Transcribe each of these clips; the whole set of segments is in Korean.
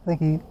Thank you.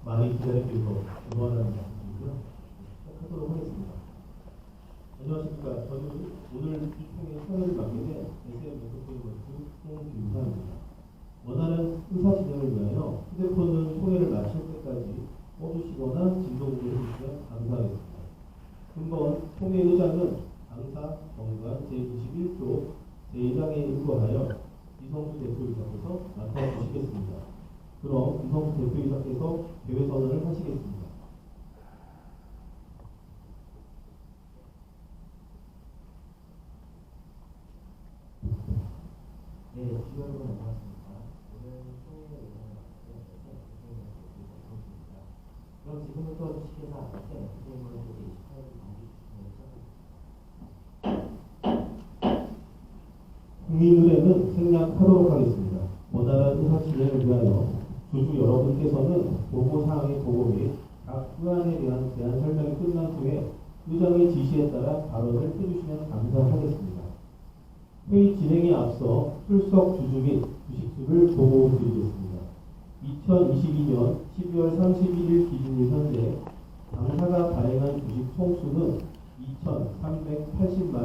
많이 기다려주셔서 고마워하는 말씀드리고요. 시작하도록 하겠습니다. 안녕하십니까. 저는 오늘 이 통해를 맡게 된 SM 메트로폴리스 홍준사입니다. 원활한 의사 진행을 위하여 휴대폰은 통해를 마칠 때까지 꺼주시거나 진동을 해주시면 감사하겠습니다. 금번 통해 의장은 당사 정관 제91조 제1항에 의거하여 이성수 대표이사께서 맡아주시겠습니다. 그럼 이성수 대표이사께서 대회 선언을 하시겠습니다. 네, 주요 여러분 안녕하십니까. 오늘 통일의 의견을 맡게 된 대표입니다. 그럼 지금부터 주식회사 아침 대표님을 보기 28일 정기 시간을 시작합니다. 국민의회는 생략하도록 하겠습니다. 원활한 의사 진행을 위하여 주주 여러분께서는 보고사항의 보고 및 각 의안에 대한 제안 설명이 끝난 후에 의장의 지시에 따라 발언을 해주시면 감사하겠습니다. 회의 진행에 앞서 출석 주주 및 주식수를 보고드리겠습니다. 2022년 12월 31일 기준일 현재 당사가 발행한 주식 총수는 2,380만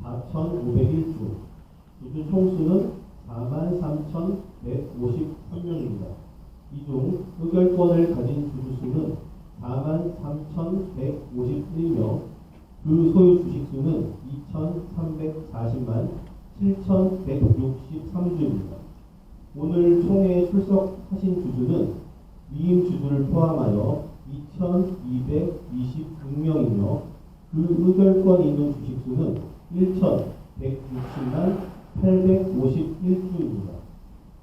4,501주, 주주 총수는 43,153명입니다. 이 중 의결권을 가진 주주 수는 43,151명, 그 소유 주식수는 2,340만 7,163주입니다. 오늘 총회에 출석하신 주주는 위임 주주를 포함하여 2,226명이며 그 의결권 있는 주식수는 1,160만 851주입니다.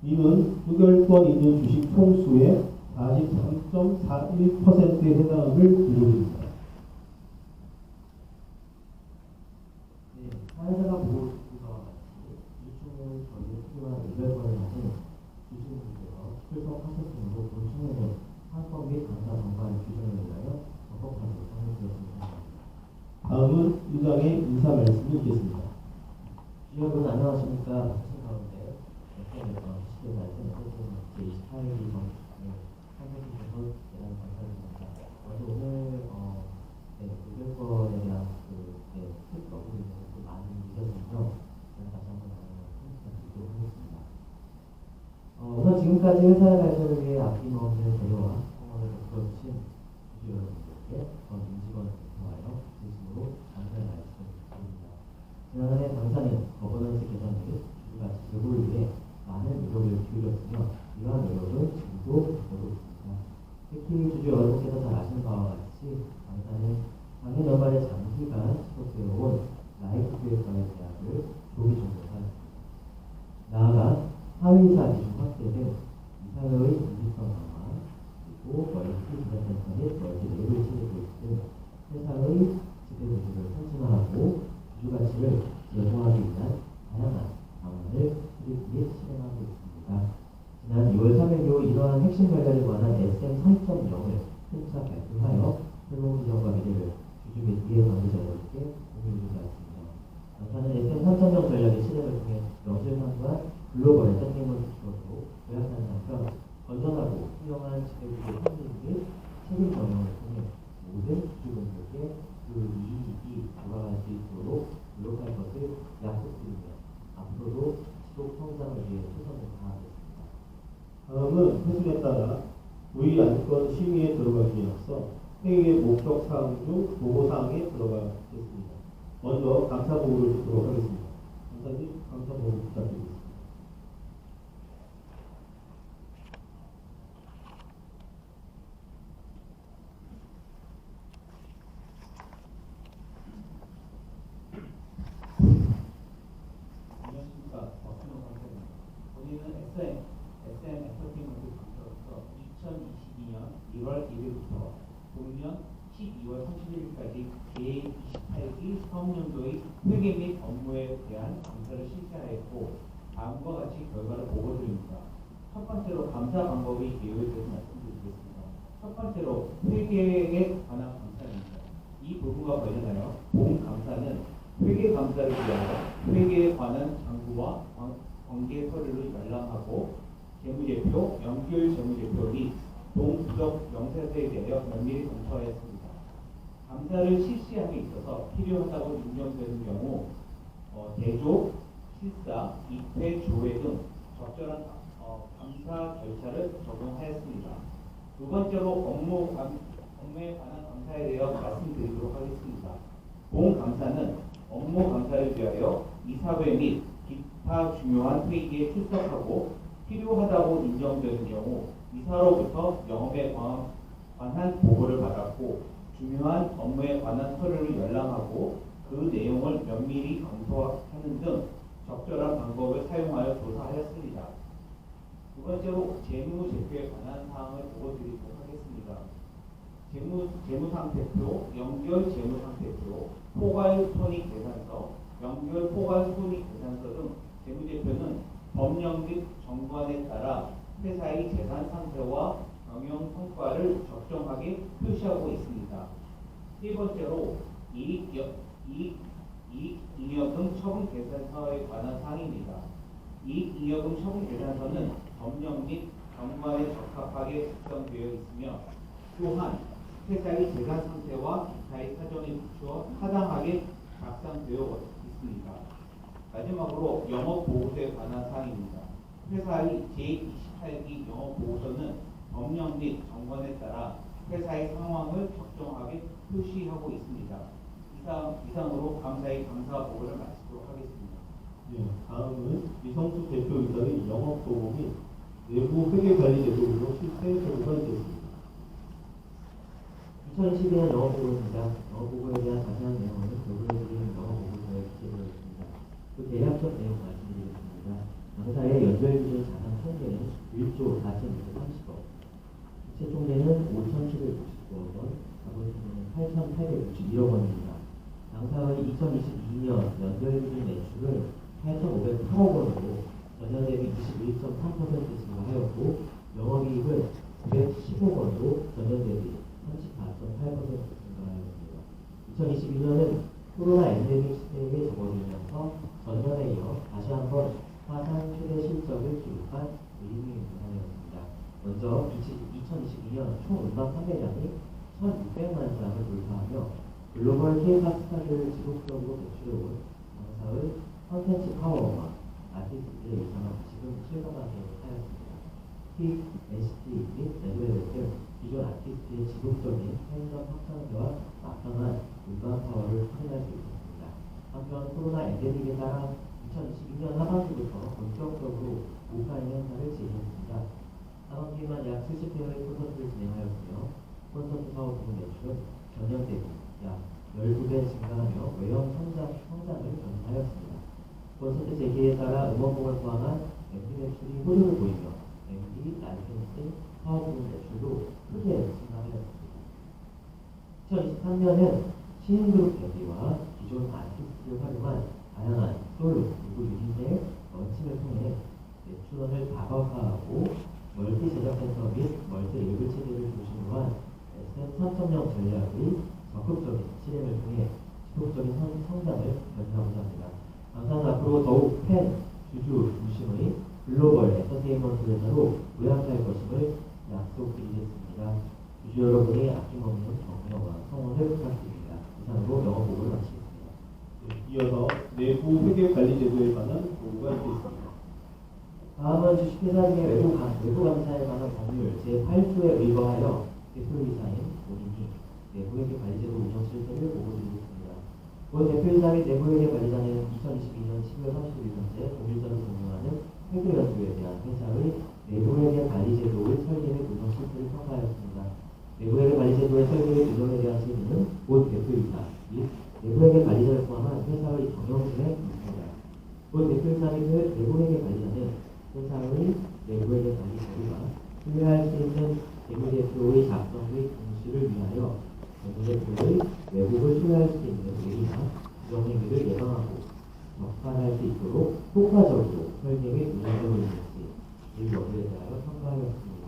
이는 의결권 있는 주식 총수의 43.41%에 해당함을 기록입니다. 네, 사회자가 보고주시기와 같이 주주총회의 권리에 필요한 의결권을 가진 주주님께서 출석하셨으므로 본 총회는 상권 및 당사 정관 규정에 의하여 적법하게 성립되었습니다. 다음은 의장의 인사 말씀을 듣겠습니다. 주요 여러분 안녕하십니까. 하신 가운데 주식회사 제28일이 참여해주셔서 대단히 감사드립니다. 먼저 오늘 의결권에 대한 팁 러브에 대해서 많이 주셔서 다시 한번 말씀드리도록 하겠습니다. 우선 지금까지 회사의 발전을 위해 아낌없는 배려와 성원을 베풀어주신 주주 여러분들께 전 임직원을 대표하여 진심으로 감사의 말씀드립니다. 지난해 당사는 거버넌스 개선 및 주주가치 제고를 위해 많은 노력을 기울였으며 이러한 노력은 지금도 이어가고 있습니다. 특히 주주 여러분께서 잘 아시는 바와 같이 당사는 작년 연말에 장기간 지속되어온 라이프 기획관의 계약을 조기 종료하였습니다. 나아가 사회이사 기준 확대 등 이사회의 중립성 강화, 그리고 멀티 기자센터 및 멀티 랩을 시행하고 있는 회사의 지배구조를 선진화하고 주주가치를 제고하기 위한 다양한 방안을 수립 및 실행하고 있습니다. 지난 2월 3일 이후 이러한 핵심 전략에 관한 SM 3.0을 혼차 발표하여 새로운 비전과 미래를 주주 및 이해 관계자 여러분께 공유해 주었습니다. 당사는 SM 3.0 전략의 실행을 통해 명실상부한 글로벌의 샌딩을 기초로 도약하는 한편 건전하고 훌륭한 지배구조 확립 및 책임 경영을 통해 모든 주주분들께 그 이익이 돌아갈 수 있도록 노력할 것을 약속드리며 앞으로도 지속 성장을 위해 최선을 다하겠습니다. 다음은 회순에 따라 우리 안건 심의에 들어가기 앞서 회의의 목적 사항 중 보고 사항에 들어가겠습니다. 먼저 감사 보고를 듣도록 하겠습니다. 감사님 감사 보고 부탁드리겠습니다. 안녕하십니까. 박준호 선생입니다. 본인은 SM 엔터테인먼트 강사로서 2022년 1월 1일부터 본년 12월 31일까지 제28기 사업년도의 회계 및 업무에 대한 감사를 실시하였고 다음과 같이 결과를 보고드립니다. 첫 번째로 감사 방법의 개요에 대해서 말씀드리겠습니다. 첫 번째로 회계에 관한 감사입니다. 이 부분과 관련하여 본 감사는 회계 감사를 위하여 회계에 관한 장부와 관계 서류를 열람하고 재무제표, 연결 재무제표 및 동부적 명세서에 대하여 면밀히 검토하였습니다. 감사를 실시함에 있어서 필요하다고 인정되는 경우 대조, 실사, 입회, 조회 등 적절한 감사 절차를 적용하였습니다. 두 번째로 업무에 관한 감사에 대해 말씀드리도록 하겠습니다. 본감사는 업무 감사를 위하여 이사회 및 기타 중요한 회의에 출석하고 필요하다고 인정되는 경우 이사로부터 영업에 관한 보고를 받았고 중요한 업무에 관한 서류를 열람하고 그 내용을 면밀히 검토하는 등 적절한 방법을 사용하여 조사하였습니다. 두 번째로 재무제표에 관한 사항을 보고드리도록 하겠습니다. 재무상태표, 연결 재무상태표, 포괄 손익계산서, 연결 포괄 손익계산서 등 재무제표는 법령 및 정관에 따라 회사의 재산 상태와 경영 성과를 적정하게 표시하고 있습니다. 세 번째로 이익 잉여금 처분 계산서에 관한 사항입니다. 이익 잉여금 처분 계산서는 법령 및 정관에 적합하게 작성되어 있으며 또한 회사의 재산 상태와 기타의 사정에 비추어 타당하게 작성되어 있습니다. 마지막으로 영업보고서에 관한 사항입니다. 회사의 제28기 영업보고서는 법령 및 정관에 따라 회사의 상황을 적정하게 표시하고 있습니다. 이상으로 감사의 감사 보고를 마치도록 하겠습니다. 네, 다음은 이성수 대표이사의 영업보고 및 내부 회계관리제도로 실태 보고가 있겠습니다. 2012년 영업보고입니다. 영업보고에 대한 자세한 내용은 결부해드린 영업보고서에 기재되어 있습니다. 그 대략적 내용 말씀드리겠습니다. 당사의 연결기준 자산 총계는 1조 4,230억, 부채 총계는 5,799억 원, 자본총계는 8,861억 원입니다. 당사의 2022년 연결기준 매출을 8,508억 원으로 전년 대비 21.3% 증가하였고 영업이익은 910억 원으로 전년 대비 34.8% 증가하였습니다. 2022년은 코로나 엔데믹 시대에 접어들면서 전년에 이어 다시 한번 사상 최대 실적을 기록한 의미 분야였습니다. 먼저 2022년 총 음반 판매량이 1,600만 장을 돌파하며 글로벌 K-팝 스타들을 지속적으로 배출해온 당사의 컨텐츠 파워와 아티스트의 이상한 지금 실감하게 하였습니다. 힙, NCT 및 레드벨벳 등 기존 아티스트의 지속적인 팬덤 확장세와 막강한 음반 파워를 확인할 수 있었습니다. 한편 코로나 엔데믹에 따라 2022년 하반기부터 본격적으로 오프라인 행사를 진행했습니다. 하반기만 약 70회의 콘서트를 진행하였으며 콘서트 사업 부분 매출은 전년 대비 약 12배 증가하며 외형 성장을 견인하였습니다. 콘서트 재개에 따라 음원곡을 포함한 MD 매출이 호조를 보이며 MD, 라이센스, 사업 부분 매출도 크게 증가하였습니다. 2023년은 신인그룹 데뷔와 기존 아티스트를 활용한 다양한 솔로 그리고 유닛의 런칭을 통해 매출원을 다각화하고 멀티 제작센터 및 멀티 레이블 체계를 중심으로 한 SM 3.0 전략의 적극적인 실행을 통해 지속적인 성장을 견인하고자 합니다. 당사는 앞으로 더욱 팬, 주주 중심의 글로벌 엔터테인먼트 회사로 도약할 것임을 약속드리겠습니다. 주주 여러분의 아낌없는 격려와 성원을 부탁드립니다. 이상으로 영업보고를 마치겠습니다. 이어서 내부 회계관리제도에 관한 보고가 있겠습니다. 다음은 주식회사의 외부감사에 관한 법률 제8조에 의거하여 대표이사인 본인이 내부회계관리제도 운영 실태를 보고드리겠습니다. 본 대표이사의 내부회계관리자는 2022년 12월 30일 현재 동일자로 운영하는 회계연구에 대한 회사의 내부회계관리제도의 설계 및 운영 실태를 평가하였습니다. 내부회계관리제도의 설계 및 운영에 대한 실무는 본 대표이사 및 내부회계관리자를 포함한 회사의 경영진에 있습니다. 본 대표이사 및 내부회계관리자는 회사의 내부회계관리 자료가 신뢰할 수 있는 재무제표의 작성 및 공시를 위하여 재무제표의 왜곡을 신뢰할 수 있는 예의나 부정행위를 예방하고 적발할 수 있도록 효과적으로 설계 및 운영하고 있는지 이 여부에 대하여 평가하였습니다.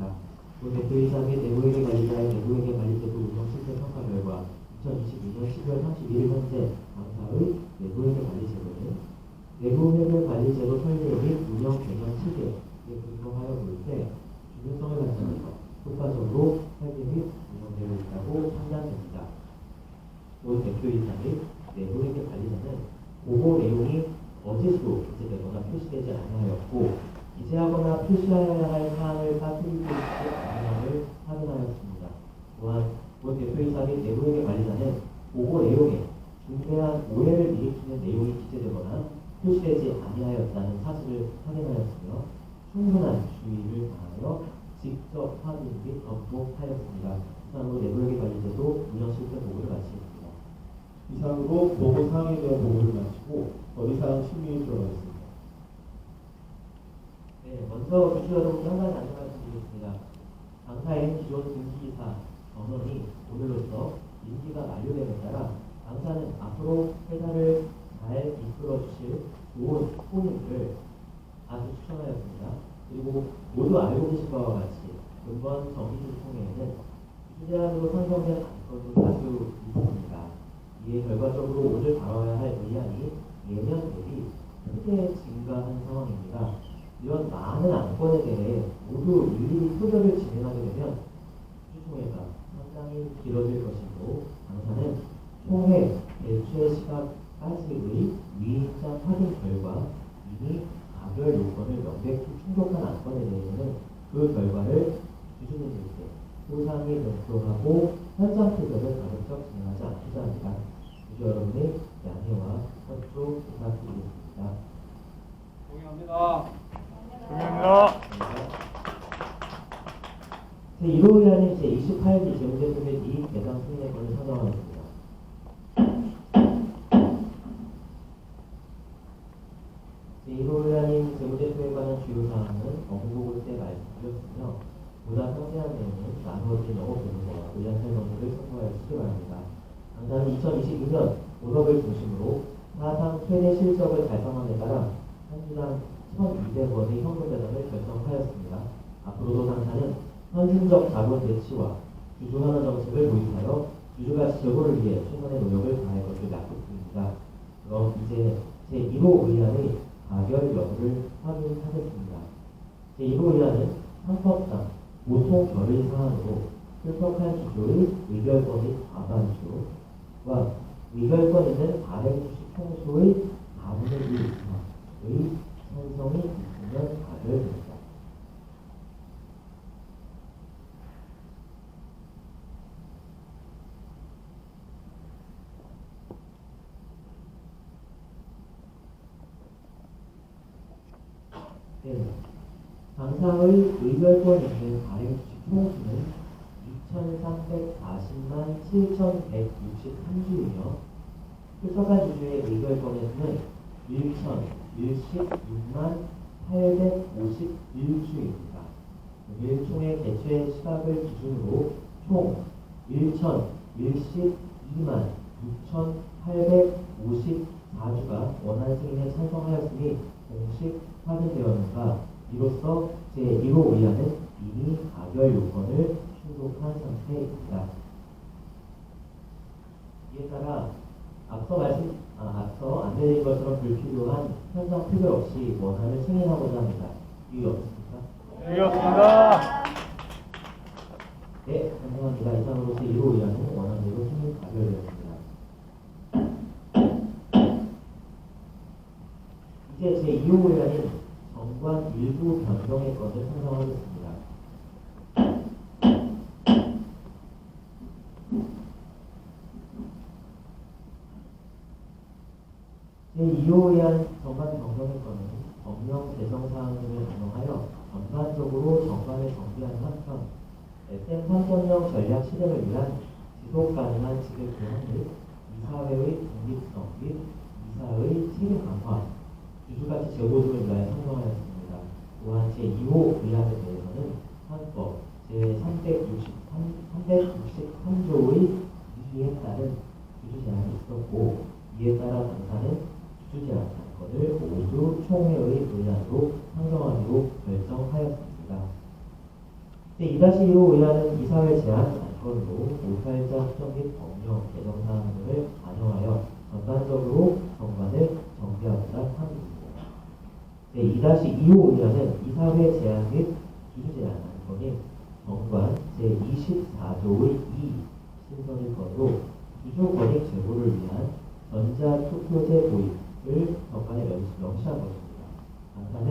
본 대표이사 및 내부회계관리자의 내부회계관리제도 운영 실태 평가 결과 2022년 12월 31일 현재 당사의 내부회계관리제도는 내부회계관리제도 설계 및 운영 개념 체계에 근거하여 볼 때 중요성을 관점에서 효과적으로 대표이사 및 내부회계 관리자는 보고 내용이 거짓으로 기재되거나 표시되지 아니하였고 기재하거나 표시하여야 할 사항을 빠뜨리고 있지 않음을 확인하였습니다. 또한 본 대표이사 및 내부회계 관리자는 보고 내용에 중대한 오해를 일으키는 내용이 기재되거나 표시되지 아니하였다는 사실을 확인하였으며 충분한 주의를 다하여 직접 확인 및 검토하였습니다. 이상으로 내부회계 관리자도 운영 실태 보고를 마치겠습니다. 이상으로 보고 사항에 대한 보고를 마치고 더 이상 심의에 들어가겠습니다. 네, 먼저 주주 여러분께 한 가지 안내 말씀드리겠습니다. 당사인 기존 등기이사 전원이 오늘로써 임기가 만료됨에 따라 당사는 앞으로 회사를 잘 이끌어 주실 좋은 후보님들을 아주 추천하였습니다. 그리고 모두 알고 계신 바와 같이 이번 정기소통회에는 주주제안으로 선정된 안건도 다수 있습니다. 이에 결과적으로 오늘 다뤄야 할 의안이 예년 대비 크게 증가한 상황입니다. 이런 많은 안건에 대해 모두 일일이 표결을 진행하게 되면 주주총회가 상당히 길어질 것이고 당사는 총회 개최 시각까지의 위임장 확인 결과 이미 가결 요건을 명백히 충족한 안건에 대해서는 그 결과를 주주님들께 소상히 검토하고 현장 표결을 가급적 진행하지 않고자 합니다. 주주 여러분의 양해와 협조 부탁드리겠습니다. 동의합니다. 제1호 의안인 제28기 재무제표의 이익 배당 승인권을 선정하였습니다. 제1호 의안인 재무제표에 관한 주요 사항은 업무보고 때 말씀드렸으며 보다 상세한 내용은 나머지 영어 본문과 의안 설명서를 참고하시기 바랍니다. 당사는 2022년 본업을 중심으로 사상 최대 실적을 달성함에 따라 한 주당 1,200원의 현금 배당을 결정하였습니다. 앞으로도 당사는 선진적 자본 배치와 주주환원 정책을 도입하여 주주가치 제고를 위해 최선의 노력을 다할 것을 약속드립니다. 그럼 이제 제1호 의안의 가결 여부를 확인하겠습니다. 제1호 의안은 상법상 보통 결의 사항으로 출석한 주주의 의결권 및 과반수와 의결권 있는 발행주식 총수의 4분의 1 이상의 찬성이 있으면 가결됩니다. 네. 당사의 의결권 있는 발행주식 총수는 2,340만 7,163주이며 출석한 주주의 의결권의 수는 1,016만 851주입니다. 일총회 개최 시각을 기준으로 총 1,012만 6,854주가 원안 승인에 찬성하였으니 공식 확인되었는가 이로써 제1호 의안은 이미 가결 요건을 충족한 상태입니다. 이에 따라 앞서 안내드린 것처럼 불필요한 현장 표결 없이 원안을 승인하고자 합니다. 이유 없습니까? 이겼습니다. 네, 감사합니다. 이상으로 제1호 의안은 원안대로 승인 가결되었습니다. 이제 제2호 의안인 정관 일부 변경의 것을 선정하겠습니다. 제2호 의안 정관 변경의 건은 법령 제정 사항을 반영하여 전반적으로 정관을 정비하는 한편 SM 3.0 전략 실행을 위한 지속 가능한 지급 개선 및 이사회의 독립성 및 이사의 책임 강화, 주주가치 제고 등을 위하여 선정하였습니다. 또한 제2호 의안에 대해서는 헌법 제363조의 이에 따른 주주 제한이 있었고 이에 따라 당사는 주주 제한 안건을 모두 총회의 의안으로 상정하기로 결정하였습니다. 제2-1호 의안은 이사회 제한 안건으로 5살자 수정 및 법령 개정 사항을 반영하여 전반적으로 정관을 정비하고자 합니다. 제2-2호 의안은 이사회 제한 및 주주 제한 안건인 정관 제24조의 2 신설일 것으로 주주 권익 제고를 위한 전자투표제 도입을 정관에 명시한 것입니다. 당사는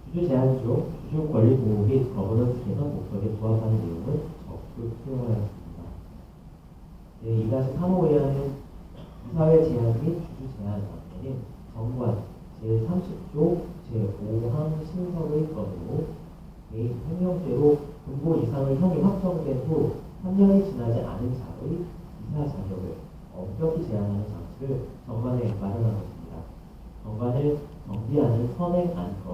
주주 제한 중 주주 권리 보호 및 거버넌스 개선 목적에 부합하는 내용을 적극 수용하였습니다. 제2-3호 의안은 이사회 제한 및 주주 제한 안건인 정관 제30조 제5항 신설의 건으로 개인 횡령죄로 금고 이상의 형이 확정된 후 3년이 지나지 않은 자의 이사 자격을 엄격히 제한하는 장치를 정관에 마련한 것입니다. 정관을 정비하는 선행 안건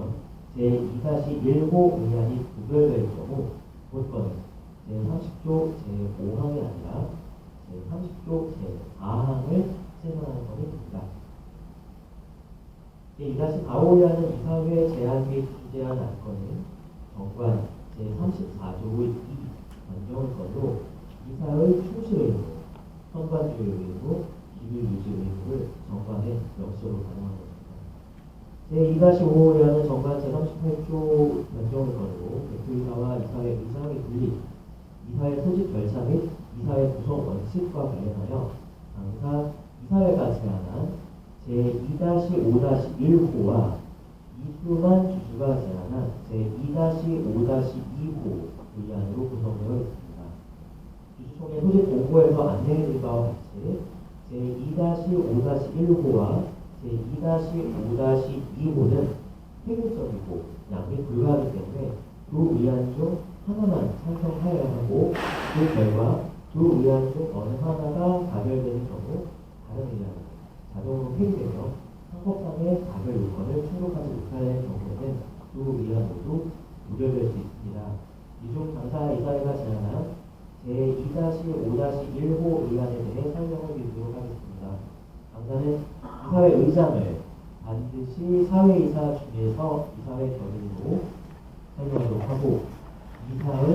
제2-1호 의안이 구별될 경우 본건은 제30조 제5항이 아니라 제30조 제4항을 시행하는 것이 됩니다. 제2-4호 의안은 이사회 제한 및 주주 제한 안건은 정관 제34조의 2 변경을 건으로 이사의 충실 의무, 선관주의 의무, 기밀 유지 의무를 정관에 명시적으로 반영한 것입니다. 제2-5호 의안은 정관 제38조 변경을 건으로 대표이사와 이사회 의장의 분리, 이사회 소집 절차 및 이사회 구성 원칙과 관련하여 당사 이사회가 제안한 제2-5-1호와 이수만 주주가 제안한 제2-5-2호 의안으로 구성되어 있습니다. 주주총회 소집 공고에서 안내해드린 바와 같이 제2-5-1호와 제2-5-2호는 획일적이고 양이 불가하기 때문에 두 의안 중 하나만 찬성하여야 하고 그 결과 두 의안 중 어느 하나가 가결되는 경우 다른 의안은 자동으로 폐기되며 상법상의 가결 요건을 충족하지 못하는 경우에는 두 의안 모두 무결될 수 있습니다. 이 중 당사 이사회가 제안한 제2-5-1호 의안에 대해 설명을 드리도록 하겠습니다. 당사는 이사회 의장을 반드시 사회이사 중에서 이사회 결의로 설명하도록 하고 이사회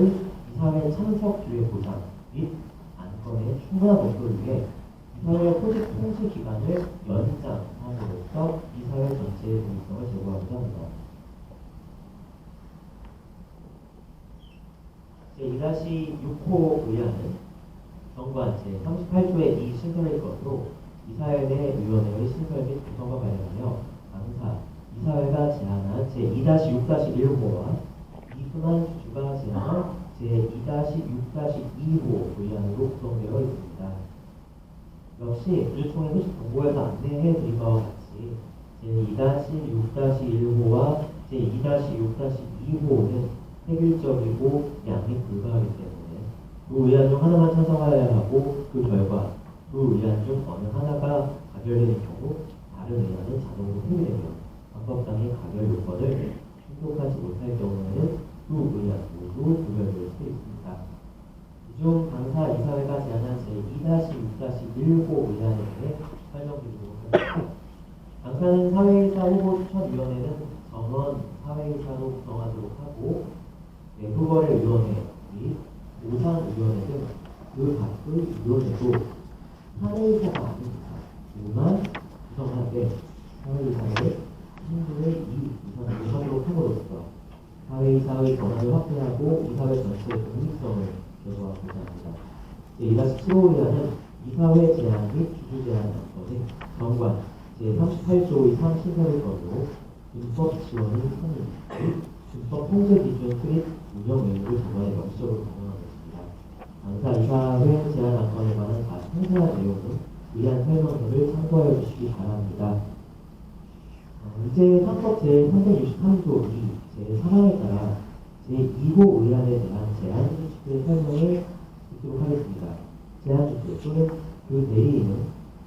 참석 기회 보장 및 안건의 충분한 검토를 위해 이사회 소집 통시 기간을 연장함으로써 이사회 전체의 공익성을 제고하고자 합니다. 제2-6호 의안은 정관 제38조의 2 신설의 것으로 이사회 내 위원회의 신설 및 구성과 관련하여 당사 이사회가 제안한 제2-6-1호와 이수만 주주가 제안한 제2-6-2호 의안으로 구성되어 있습니다. 역시 주주총회 소집 공고에서 안내해드린 바와 같이 제2-6-1호와 제2-6-2호는 획일적이고 양이 불가하기 때문에 두 의안 중 하나만 찬성하여야 하고 그 결과 두 의안 중 어느 하나가 가결되는 경우 다른 의안은 자동으로 폐기되며 헌법상의 가결 요건을 충족하지 못할 경우에는 두 의안 모두 구별될 수 있습니다. 이 중 당사 이사회가 제안한 제2-6-1호 의안에 대해 설명드리도록 하겠습니다. 당사는 사회이사 후보 추천위원회는 전원 사회이사로 구성하도록 하고 내부거래위원회 및 오상위원회 등 그 밖의 위원회도 사회이사가 아닌 이사만 구성하되 사회이사를 3분의 2 이상으로 하도록 함으로써 사회이사의 권한을 확대하고 이사회 전체의 독립성을 제고하고자 합니다. 제2-7호 의안은 이사회 제한 및 주주 제한 안건인 정관 제38조의 상신설의 건으로 준법 지원의 성의 및 준법 통제 기준 및 운영 의무를 정관에 명시적으로 반영한 것입니다. 당사 이사회 제한 안건에 관한 상세한 내용은 의안 설명서를 참고해 주시기 바랍니다. 이제 헌법 제363조 2 제3항에 따라 제2호 의안에 대한 제한 주체의 설명을 듣도록 하겠습니다. 제한 주체 또는 그 대리인은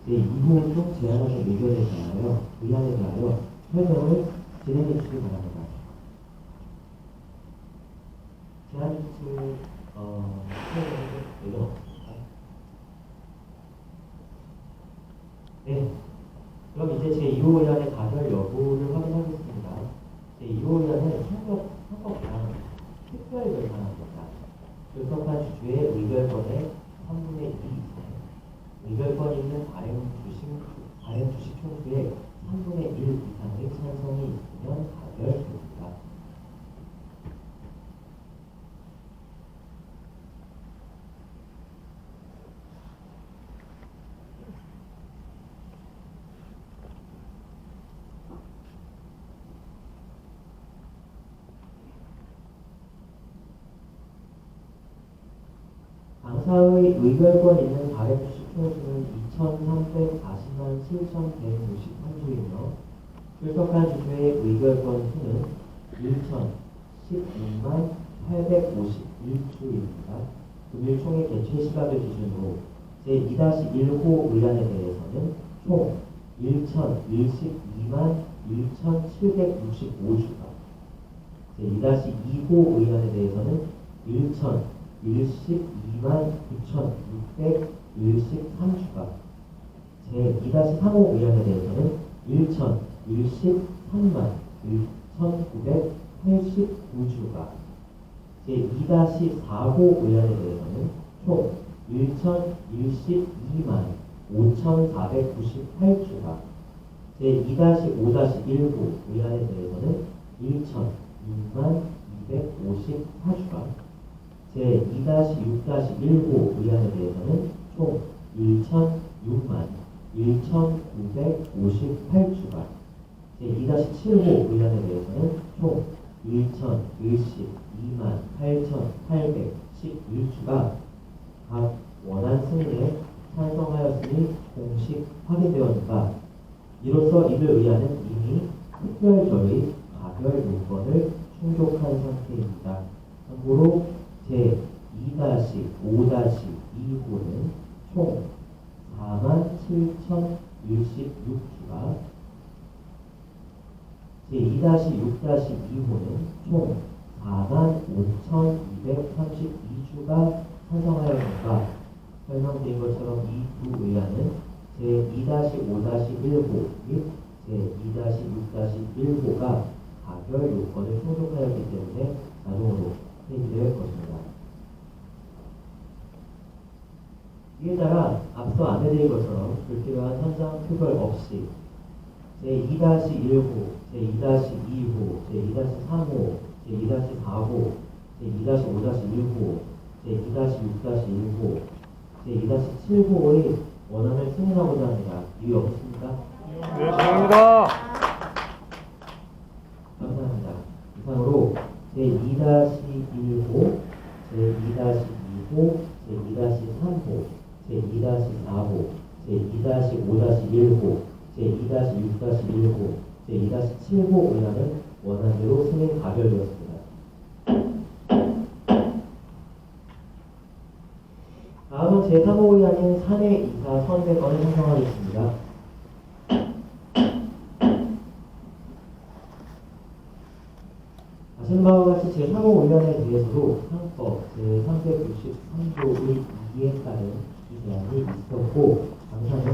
제2호 중 제안하는 의견에 대하여 의안에 대하여 설명을 진행해 주시기 바랍니다. 제한 주체 설명을 의견 없습니까? 네. 그럼 이제 제2호 의안의 가결 여부를 확인하겠습니다. 제2호 의안은 헌법상 특별 결산합니다. 출석한 주주의 의결권의 3분의 2 이상, 의결권 있는 발행 주식 총수의 3분의 1 이상의 찬성이 있으면 가결됩니다. 당사의 의결권 있는 발행주식 총수는 2,340만 7,158주이며 출석한 주주의 의결권 수는 1,016만 851주입니다. 금일총회 개최 시각을 기준으로 제2-1호 의안에 대해서는 총 1,012만 1,765주가, 제2-2호 의안에 대해서는 1,012만 9,613주가, 제2-3호 의안에 대해서는 1,013만 1,989주가, 제2-4호 의안에 대해서는 총 1,012만 5,498주가, 제2-5-1호 의안에 대해서는 1,006만 254주가, 제2-6-1호 의안에 대해서는 총 1,006만 1,958주가, 제2-7호 의안에 대해서는 총 1,012만 8,811주가 각 원안 승인에 찬성하였으니 공식 확인되었는가. 이로써 이들 의안은 이미 특별절의 가별 요건을 충족한 상태입니다. 참고로 제2-5-2호는 총 47,016주가, 제2-6-2호는 총 45,232주가 찬성하였는가. 설명드린 것처럼 이 두 의안은 제2-5-1호 및 제2-6-1호가 가별 요건을 충족하였기 때문에 자동으로 폐기될 것입니다. 이에 따라 앞서 안내드린 것처럼 불필요한 현장 표결 없이 제2-1호, 제2-2호, 제2-3호, 제2-4호, 제2-5-1호, 제2-6-1호, 제2-7호의 원안을 승인하고자 합니다. 이유 없으십니까? 네, 감사합니다. 감사합니다. 이상으로 제2-1호, 제2-2호, 제2-3호, 제2-4호, 제2-5-1호, 제2-6-1호, 제2-7호 의안은 원안대로 승인 가결되었습니다. 다음은 제3호 의안인 사내 이사 선대권을 형성하겠습니다. 아시는 바와 같이 제3호 의안에 대해서도 상법 제393조의 2에 따른 주제안이 있었고, 당사는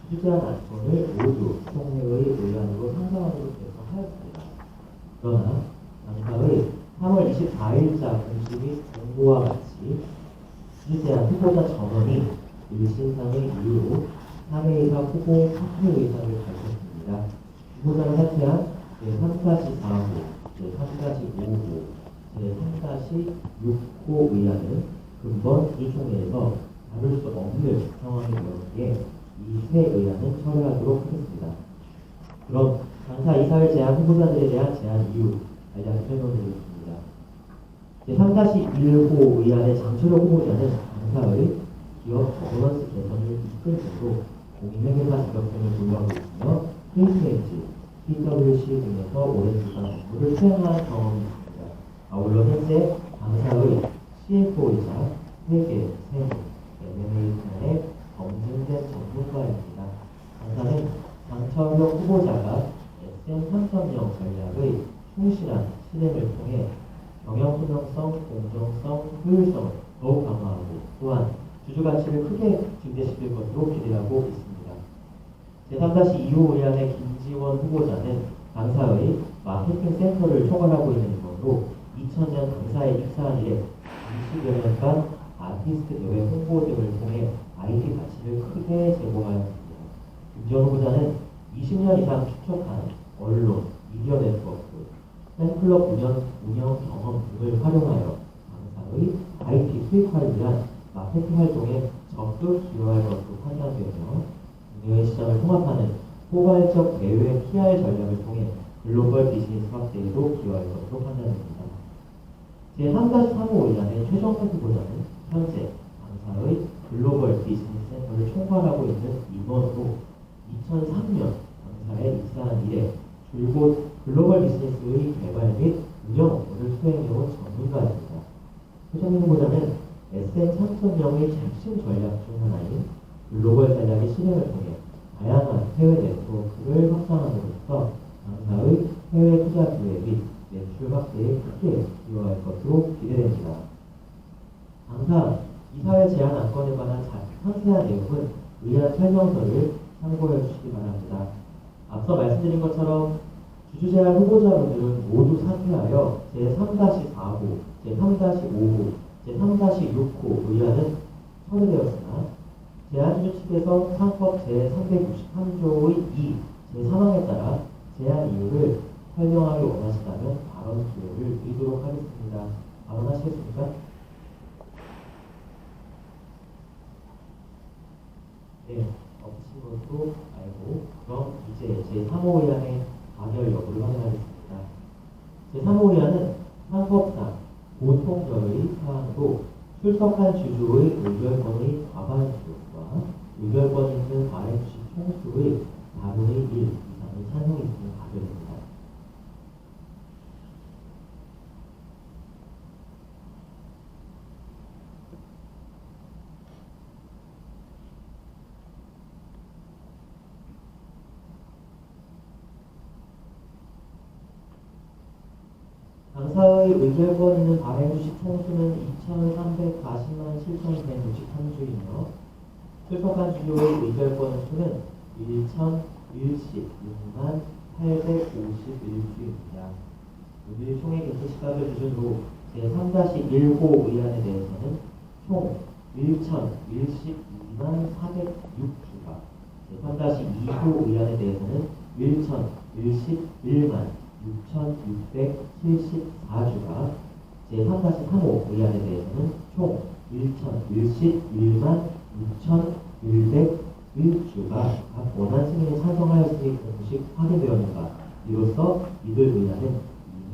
주제안 안건을 모두 총회의 의안으로 상정하도록 결정하였습니다. 그러나 당사의 3월 24일자 공시 및 공고와 같이 주제안 후보자 전원이 일신상의 이유로 사내이사 후보 사퇴 의사를 밝혔습니다. 후보자를 사퇴한 제3-4호, 제3-5호, 제3-6호 의안은 근본 이 총회에서 다룰 수 없는 상황이 되었기에 이 세 의안은 철회하도록 하겠습니다. 그럼 당사 이사를 제한 후보자들에 대한 제한 이유 간략히 설명드리겠습니다. 제3-1호 의안의 장철호 후보자는 당사의 기업 거버넌스 개선을 이끌 정도 공인회계사 자격증을 보유하고 있으며 KCMG, PwC 등에서 오랜 기간 업무를 수행한 경험이 있습니다. 아울러 현재 당사의 CFO이자 회계, 세무, M&A 분야에 검증된 전문가입니다. 당사는 장철호 후보자가 SM 3.0 전략의 충실한 실행을 통해 경영 투명성, 공정성, 효율성을 더욱 강화하고 또한 주주 가치를 크게 증대시킬 것으로 기대하고 있습니다. 제3-2호 의안의 김지원 후보자는 당사의 마케팅 센터를 총괄하고 있는 인원으로 2000년 당사에 입사한 이래 20여 년간 아티스트 대회 홍보 등을 통해 IP 가치를 크게 제고하였습니다. 김지원 후보자는 20년 이상 축적한 언론, 미디어 네트워크, 팬클럽 운영 경험 등을 활용하여 당사의 IP 수익화를 위한 마케팅 활동에 적극 기여할 것으로 판단되며 국내외 시장을 통합하는 포괄적 대외 PR 전략을 통해 글로벌 비즈니스 확대에도 기여할 것으로 판단됩니다. 제3-3호 의안의 최종선 후보자는 현재 당사의 글로벌 비즈니스 센터를 총괄하고 있는 임원으로 2003년 당사에 입사한 이래 줄곧 글로벌 비즈니스의 개발 및 운영 업무를 수행해온 전문가입니다. 소장님보다는 SM 3.0의 핵심 전략 중 하나인 글로벌 전략의 실행을 통해 다양한 해외 네트워크를 확장함으로써 당사의 해외 투자 기회 및 매출 확대에 크게 기여할 것으로 기대됩니다. 당사 이사회 제안 안건에 관한 상세한 내용은 의한 설명서를 참고해 주시기 바랍니다. 앞서 말씀드린 것처럼 주주제안 후보자분들은 모두 사퇴하여 제3-4호, 제3-5호, 제3-6호 의안은 처리되었으나 제안주주 측에서 상법 제363조의 2, 제3항에 따라 제안 이유를 설명하기 원하시다면 발언 기회를 드리도록 하겠습니다. 발언하시겠습니까? 네, 없으신 것도 알고 그럼 이제 제3호 의안의 가결 여부를 확인하겠습니다. 제3호 의안은 상법상 보통절의 사항으로 출석한 주주의 의결권의 과반수와 의결권 있는 발행주식 총수의 4분의 1 이상의 찬성이 있으면 가결됩니다. 당사의 의결권 있는 발행주식 총수는 2,340만 7,163주이며 출석한 주주의 의결권 수는 1,016만 851주입니다. 오늘 총회 개최 시각을 기준으로 제3-1호 의안에 대해서는 총 1,012만 406주가, 제3-2호 의안에 대해서는 1,011만 6,674주가, 제3-3호 의안에 대해서는 총 1,011만 6,101주가 각 원안 승인에 찬성하였으니 공식 확인되었는가. 이로써 이들 의안은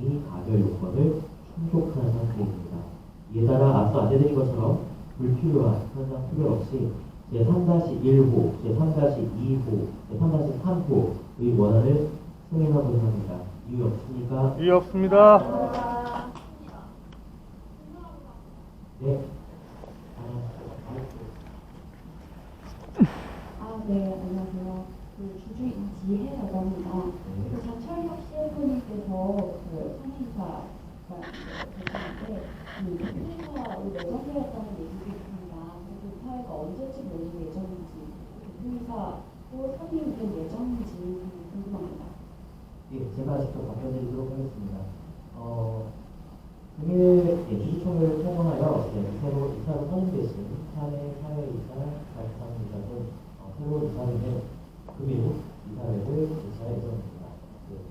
이미 가결 요건을 충족한 상태입니다. 이에 따라 앞서 안내드린 것처럼 불필요한 현장 투별 없이 제3-1호, 제3-2호, 제3-3호의 원안을 승인하고자 합니다. 이유 없습니까? 이유 없습니다. 네. 네, 안녕하세요. 주주 이지혜라고 합니다. 장철혁 CF님께서 성인사가 계시는데 대표이사로 내정되었다는 얘기도 있습니다. 그 사회가 언제쯤 열릴 예정인지, 대표이사로 선임된 예정인지 궁금합니다. 예, 제가 직접 답변드리도록 하겠습니다. 금일 주주총회를 통원하여 이사로 선임되신 사회이사, 발상이사 등 새로운 이사회는 금일 이사회를 개최할 예정입니다.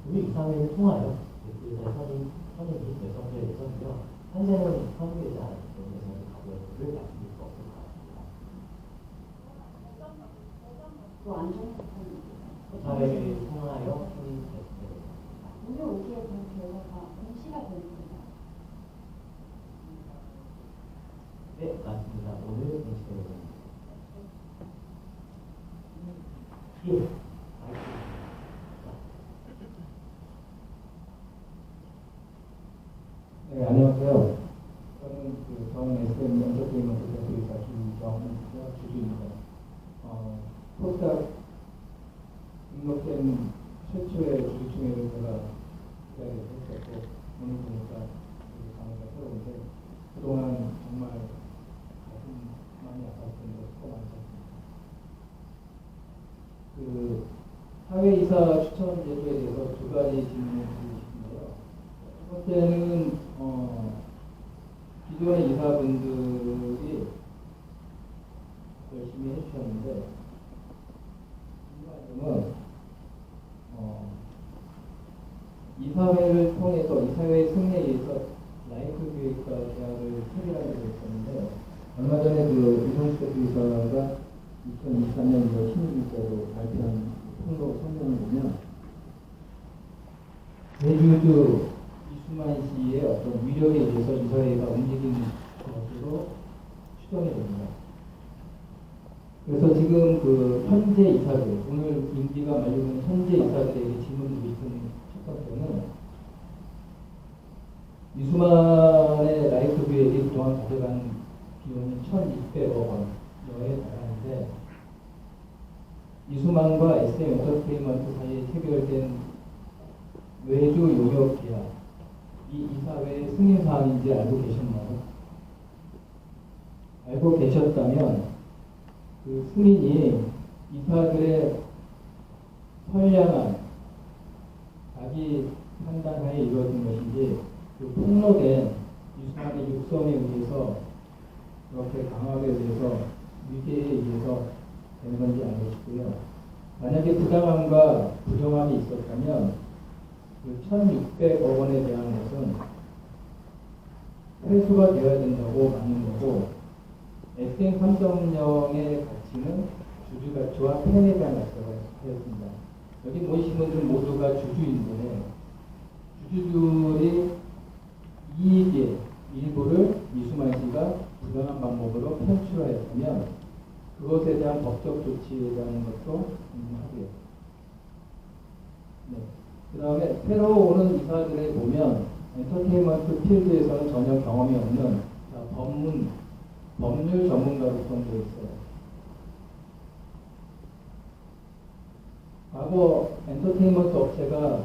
금일 이사회를 통하여 대표이사 선임이 결정될 예정이며 현재는 선임되지 않았기 때문에 저는 가결을 말씀드릴 수 없을 것 같습니다. 또 안정 이사회를 통하여 선임됐습니다. 오늘 오후에 본 결과가 공시가 됩니다. 네, 맞습니다. 오늘 공시가 예정입니다. 예, 알겠습니다. 네, 안녕하세요. 저는 전 SM 엔터테인먼트 대표이사 김정훈 주주입니다. 포스닥 등록된 최초의 주주총회를 제가 기다렸었고 오늘 보니까 강의가 새로운데 그동안 정말 가슴 많이 아팠던 게 수고 많으셨습니다. 사회이사 추천 제도에 대해서 두 가지 질문을 드리고 싶은데요. 첫 번째는 기존의 이사분들이 열심히 해주셨는데 이사님은 이사회를 통해서 이사회의 승리에 의해서 라이프 교육과 계약을 체결하게 됐었는데 얼마 전에 이동식 대표이사가 2023년 2월 16일자로 발표한 통로 성명을 보면 제주도 이수만 씨의 어떤 위력에 의해서 이사회가 움직인 것으로 추정이 됩니다. 그래서 지금 그 현재 이사들, 오늘 임기가 만료된 현재 이사들에게 질문을 드린 첫 번째는 이수만의 라이프 기획이 그동안 가져간 비용이 1,600억 원여에 달하는데 이수만과 SM 엔터테인먼트 사이에 체결된 외주 용역 계약, 이 이사회의 승인 사항인지 알고 계셨나요? 알고 계셨다면 그 승인이 이사들의 선량한 자기 판단하에 이루어진 것인지 그 폭로된 이수만의 육성에 의해서 그렇게 강압에 의해서 위계에 의해서 된 건지 알겠고요. 만약에 부당함과 부정함이 있었다면 그 1,600억 원에 대한 것은 회수가 되어야 된다고 맞는 거고 SM 삼성령의 가치는 주주 가치와 팬에 대한 가치가 하였습니다. 여기 모이신 분들 모두가 주주인데 주주들이 이익의 일부를 이수만 씨가 부당한 방법으로 편취하였다면 그것에 대한 법적 조치에 대한 것도 하고요. 네. 그 다음에 새로 오는 이사들에 보면 엔터테인먼트 필드에서는 전혀 경험이 없는 법률 전문가로 구성되어 있어요. 과거 엔터테인먼트 업체가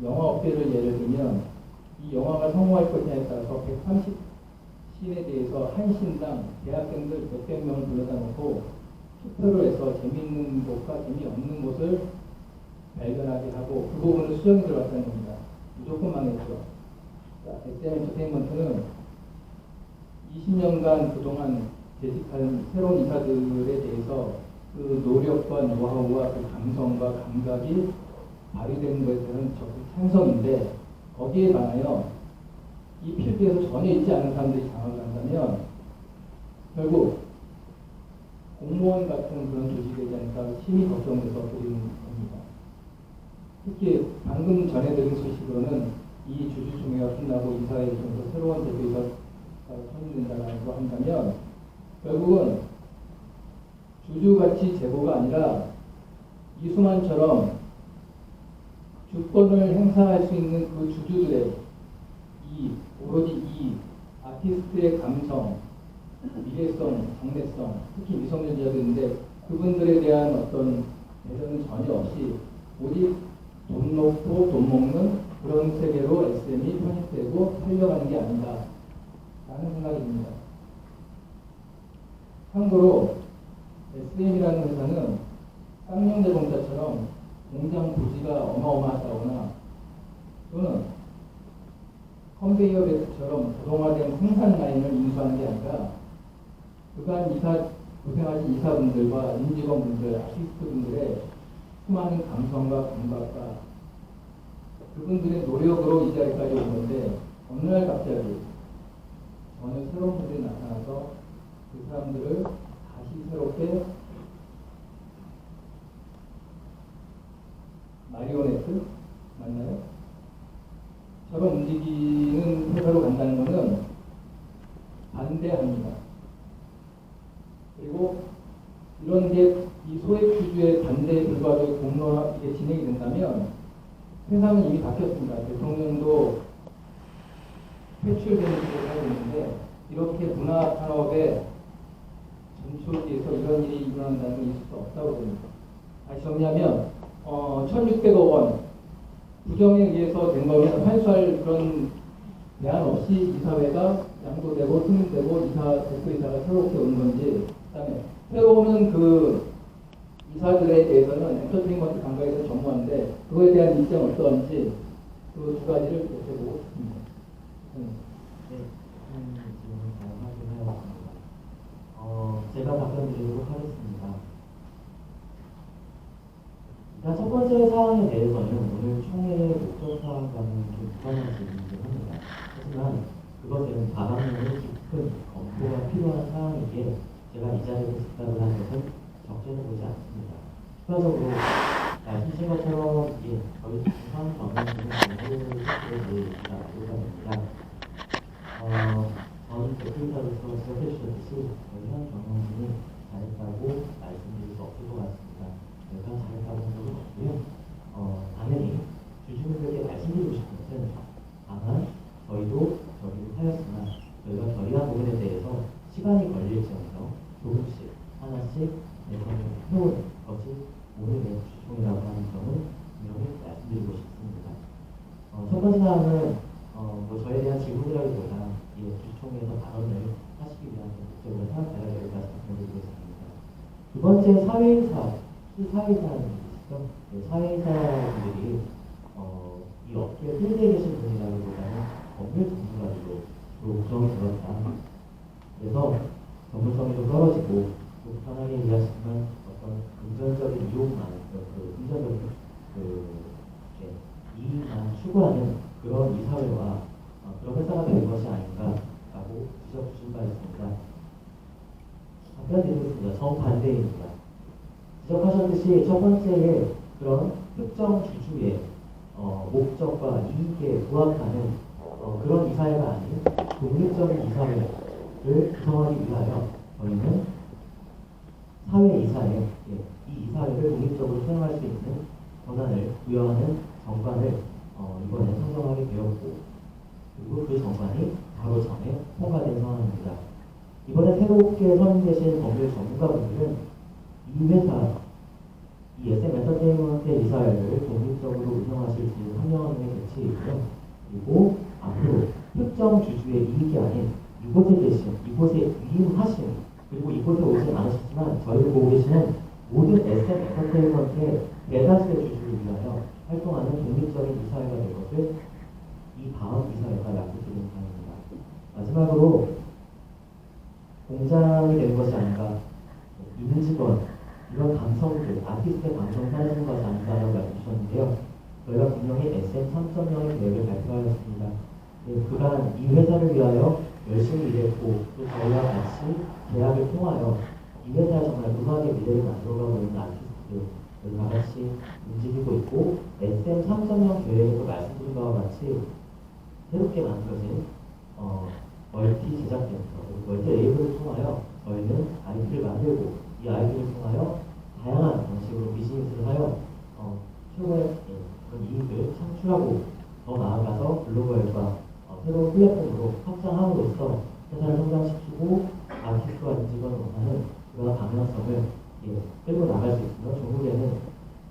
영화 업계를 예를 들면 이 영화가 성공할 것이냐에 따라서 130씬에 대해서 한 씬당 대학생들 몇백 명을 불러다 놓고 투표를 해서 재미있는 곳과 재미없는 곳을 발견하게 하고 그 부분을 수정이 들어갔다는 겁니다. 무조건 망했죠. SM 엔터테인먼트는 20년간 그동안 재직한 새로운 이사들에 대해서 그 노력과 노하우와 그 감성과 감각이 발휘되는 것에 대한 적극 찬성인데 거기에 반하여 이 필드에서 전혀 있지 않은 사람들이 장악을 한다면 결국 공무원 같은 그런 조직이 되지 않을까 심히 걱정돼서 드리는 겁니다. 특히 방금 전해드린 소식으로는 이 주주총회가 끝나고 이사회에 통해서 새로운 대표이사가 선임된다고 한다면 결국은 주주가치 제고가 아니라 이수만처럼 주권을 행사할 수 있는 그 주주들의 오로지 아티스트의 감성, 미래성, 장래성, 특히 미성년자들인데 그분들에 대한 어떤 배려는 전혀 없이 오직 돈 놓고 돈 먹는 그런 세계로 SM이 편입되고 살려가는 게 아닌가 라는 생각이 듭니다. 참고로 SM이라는 회사는 쌍용대공사처럼 공장 부지가 어마어마하다거나 또는 컨베이어 벨트처럼 자동화된 생산 라인을 인수하는 게 아니라 그간 고생하신 이사분들과 임직원분들, 아티스트분들의 수많은 감성과 감각과 그분들의 노력으로 이 자리까지 온 건데 어느 날 갑자기 전혀 새로운 분들이 나타나서 그 사람들을 다시 새롭게 마리오네트 맞나요? 처럼 움직이는 회사로 간다는 것은 반대합니다. 그리고 이런 게 이 소액 주주의 반대에 불과하게 공론하게 진행이 된다면 세상은 이미 바뀌었습니다. 대통령도 퇴출되는 식으로 하고 있는데 이렇게 문화 산업의 전초기에서 이런 일이 일어난다는 건 있을 수 없다고 봅니다. 다시 정리하면 1,600억 원 부정에 의해서 된 거면 환수할 그런 대안 없이 이사회가 양도되고 승인되고 대표이사가 새롭게 오는 건지 그다음에 새로 오는 그 이사들에 대해서는 엔터테인먼트 감각에서 전무한데 그거에 대한 입장 어떠한지 그 두 가지를 여쭤보고 싶습니다. 네, 질문 잘 확인하였습니다. 제가 답변 드리도록 하겠습니다. 일단 첫 번째 사항에 대해서는 오늘 총회의 목적 사항과는 좀 무관한 질문이긴 합니다. 하지만 그것에는 다방면의 깊은 검토가 필요한 사항이기에 제가 이 자리에서 즉답을 한 것은 적절해 보지 않습니다. 추가적으로 말씀하신 것처럼 저희 중상 정원진은 정보를 모여 있습니다. 전 대표이사로서 지적해 주셨듯이 저희 현 정원진이 잘했다고 말씀을 하나씩 내세움을 해오는 것이 오늘의 주총이라고 하는 점을 분명히 말씀드리고 싶습니다. 첫 번째 사항은 뭐 저에 대한 질문이라기보다 이 주총에서 발언을 하시기 위한 목적을 생각해야 될 것을 말씀드리겠습니다. 두 번째 사회이사, 사회이사님이시죠? 네, 사회이사분들이 이 업계에 필드에 계신 분이라기보다는 법률 전문가로 구성이 되었다. 그래서 전문성이 좀 떨어지고 또 편하게 얘기하시지만 어떤 금전적인 이용만, 금전적인 이익만 추구하는 그런 이사회와 그런 회사가 될 것이 아닌가라고 지적 주신 바 있습니다. 답변 드리겠습니다. 정반대입니다. 지적하셨듯이 첫 번째에 그런 특정 주주의 목적과 이익에 부합하는 그런 이사회가 아닌 독립적인 이사회를 구성하기 위하여 저희는 사회이사회, 이 이사회를 독립적으로 수행할 수 있는 권한을 부여하는 정관을 이번에 선정하게 되었고, 그리고 그 정관이 바로 전에 통과된 상황입니다. 이번에 새롭게 선임되신 법률 전문가분들은 이 회사, 이 SM 엔터테인먼트 이사회를 독립적으로 운영하실 수 있는 한명한 명의 개체이고요. 그리고 앞으로 특정 주주의 이익이 아닌 이곳에 계신, 이곳에 위임하신, 그리고 이곳에 오진 않으셨지만 저희를 보고 계시는 모든 SM 엔터테인먼트의 대다수의 주주를 위하여 활동하는 독립적인 이사회가 될 것을 이 다음 이사회가 약속드리는 바입니다. 마지막으로 공장이 되는 것이 아닌가, 임직원, 이런 감성들, 아티스트의 감성을 사라지는 것이 아닌가라고 말씀 주셨는데요. 저희가 분명히 SM 3.0의 계획을 발표하였습니다. 그간 이 회사를 위하여 열심히 일했고 또 저희와 같이 계약을 통하여 이 회사에 정말 무사하게 미래를 만들어가고 있는 아티스트들과 같이 움직이고 있고, SM 3.0 계획에서 말씀드린 바와 같이 새롭게 만들어진 멀티 제작센터, 멀티 레이블을 통하여 저희는 IP를 만들고 이 IP를 통하여 다양한 방식으로 비즈니스를 하여 최고의 그런 이익을 창출하고 더 나아가서 글로벌과 새로운 플랫폼으로 확장함으로써 회사를 성장시키고 아티스트와 임직원을 원하는 그런 방향성을 끌고 나갈 수 있으며 종국에는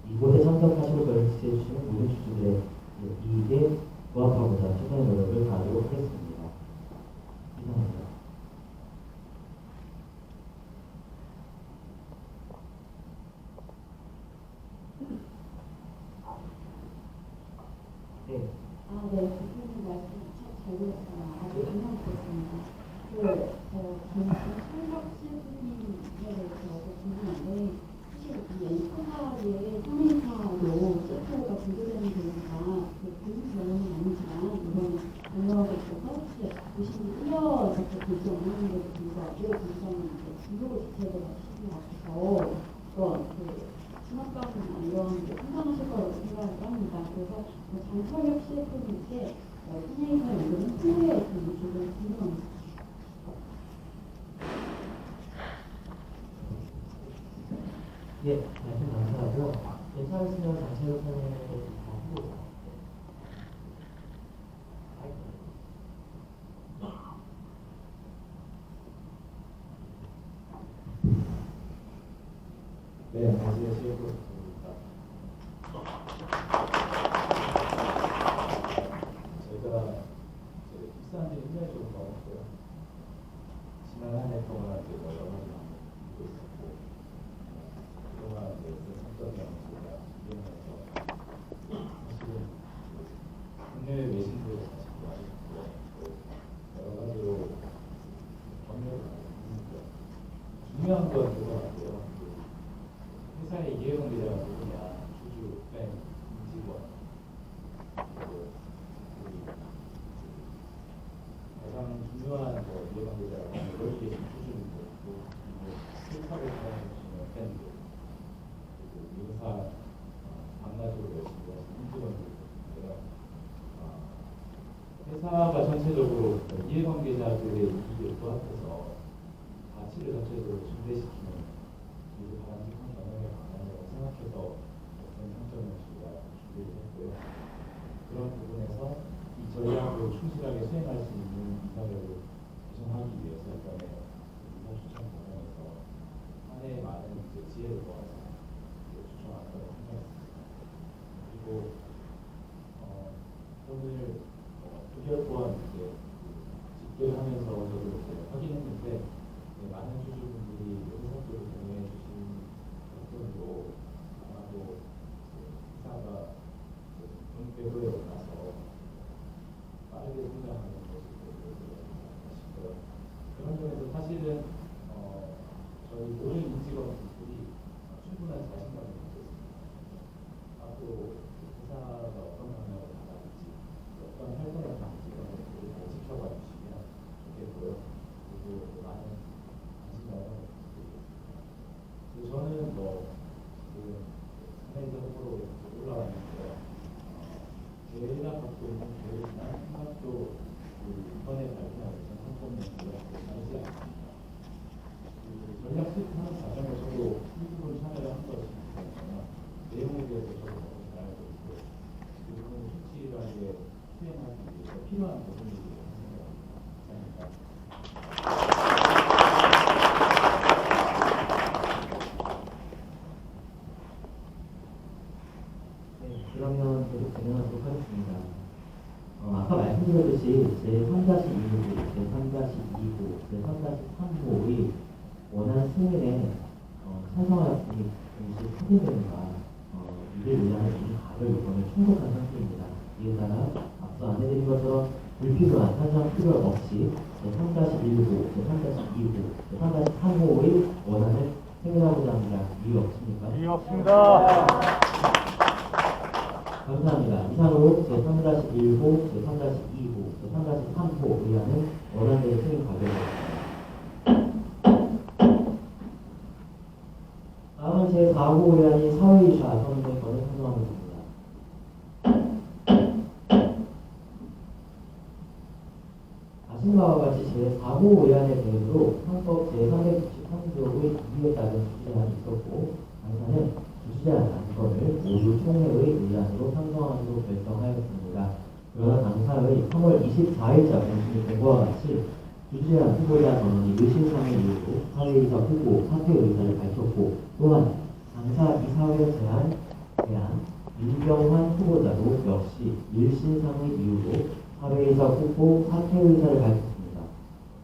이곳에 참석하시고 저를 지지해주시는 모든 주주들의 이익에 부합하고자 최선의 노력을 다하도록 하겠습니다. 이상입니다. 네. 네, 대표님 말씀 잘 들었어요. 아주 감명 들었습니다. 김창석 셰프님에 대해서 궁금한데, 혹시 이 엔터사의 상임사로 셰프가 분류되는 경우가 무슨 경우는 아니지만 이런 경력에 있어서 혹시 보시는 이어서 되지 않는데도 불구하고 굉장히 중독을 지체를 하시는 것 같아서 그런 중학교나 이런 게 상상하실 거라고 생각을 합니다. 그래서 장철혁 셰프님께 선생님과 연구는 후에 조금 궁금합니다. 예, 말씀 감사하고요. 괜찮으시면 장철혁 선생님께서 다 하고 네, 안녕하세요. CF입니다. 제가 입사한 지 1년이 조금 넘었고요. 지난 한 해 동안 여러 가지 일도 있었고, 그동안 성적인 제가 이용해서 사실은 국내외 외신들에 같이 많이 있고, 여러 가지로 경력을 많이 했습니다. 중요한 건 그거 같아요. 회사의 이해관계자가 누구냐, 주주, 임직원, 그리고 가장 중요한 이해관계자가 여기 계신 주주님들, 그리고 실타를 사용해주시는 팬들, 그리고 이 회사 밤낮으로 열심히 하시는 임직원들인데요. 회사가 전체적으로 이해관계자들의 이익을 부합해서 가치를 전체적으로 증대시키는 이게 바람직한 경영의 방향이라고 생각해서 상점을 저희가 준비를 했고요. 그런 부분에서 이 전략을 충실하게 수행할 수 있는 이사회를 구성하기 위해서 이번에 이사 추천 과정에서 한 해에 많은 찬성하는 분이 확인되는가 이를 의한 이 가결 요건을 충족한 상태입니다. 이에 따라 앞서 안내드린 것처럼 불필요한 찬성 필요 없이 제3-1호, 제3-2호, 제3-3호의 원안을 생각하고자 합니다. 이유 없습니까? 이유 없습니다. 감사합니다. 이상으로 제3-1호, 제3-2호, 제3-3호 의안은 원안대로 승인 가결되었습니다. 다음은 제4호 의안이 사회이사 선언권을 선정하는 겁니다. 아신 바와 같이 제4호 의안의 대응으로 헌법 제393조의 2에 따른 주시제안이 있었고 당사는 주시제안 안건을 모두 총회의 의안으로 상정하기로 결정하였습니다. 그러나 당사의 3월 24일자 공식이 된 것과 같이 주시제안 후보자 전원이 의심상의 이유로 사회이사 후보 사퇴 의사를 밝혔고 또한 당사 이사회 제안 민경환 후보자도 역시 일신상의 이유로 사회이사 후보 사퇴 의사를 밝혔습니다.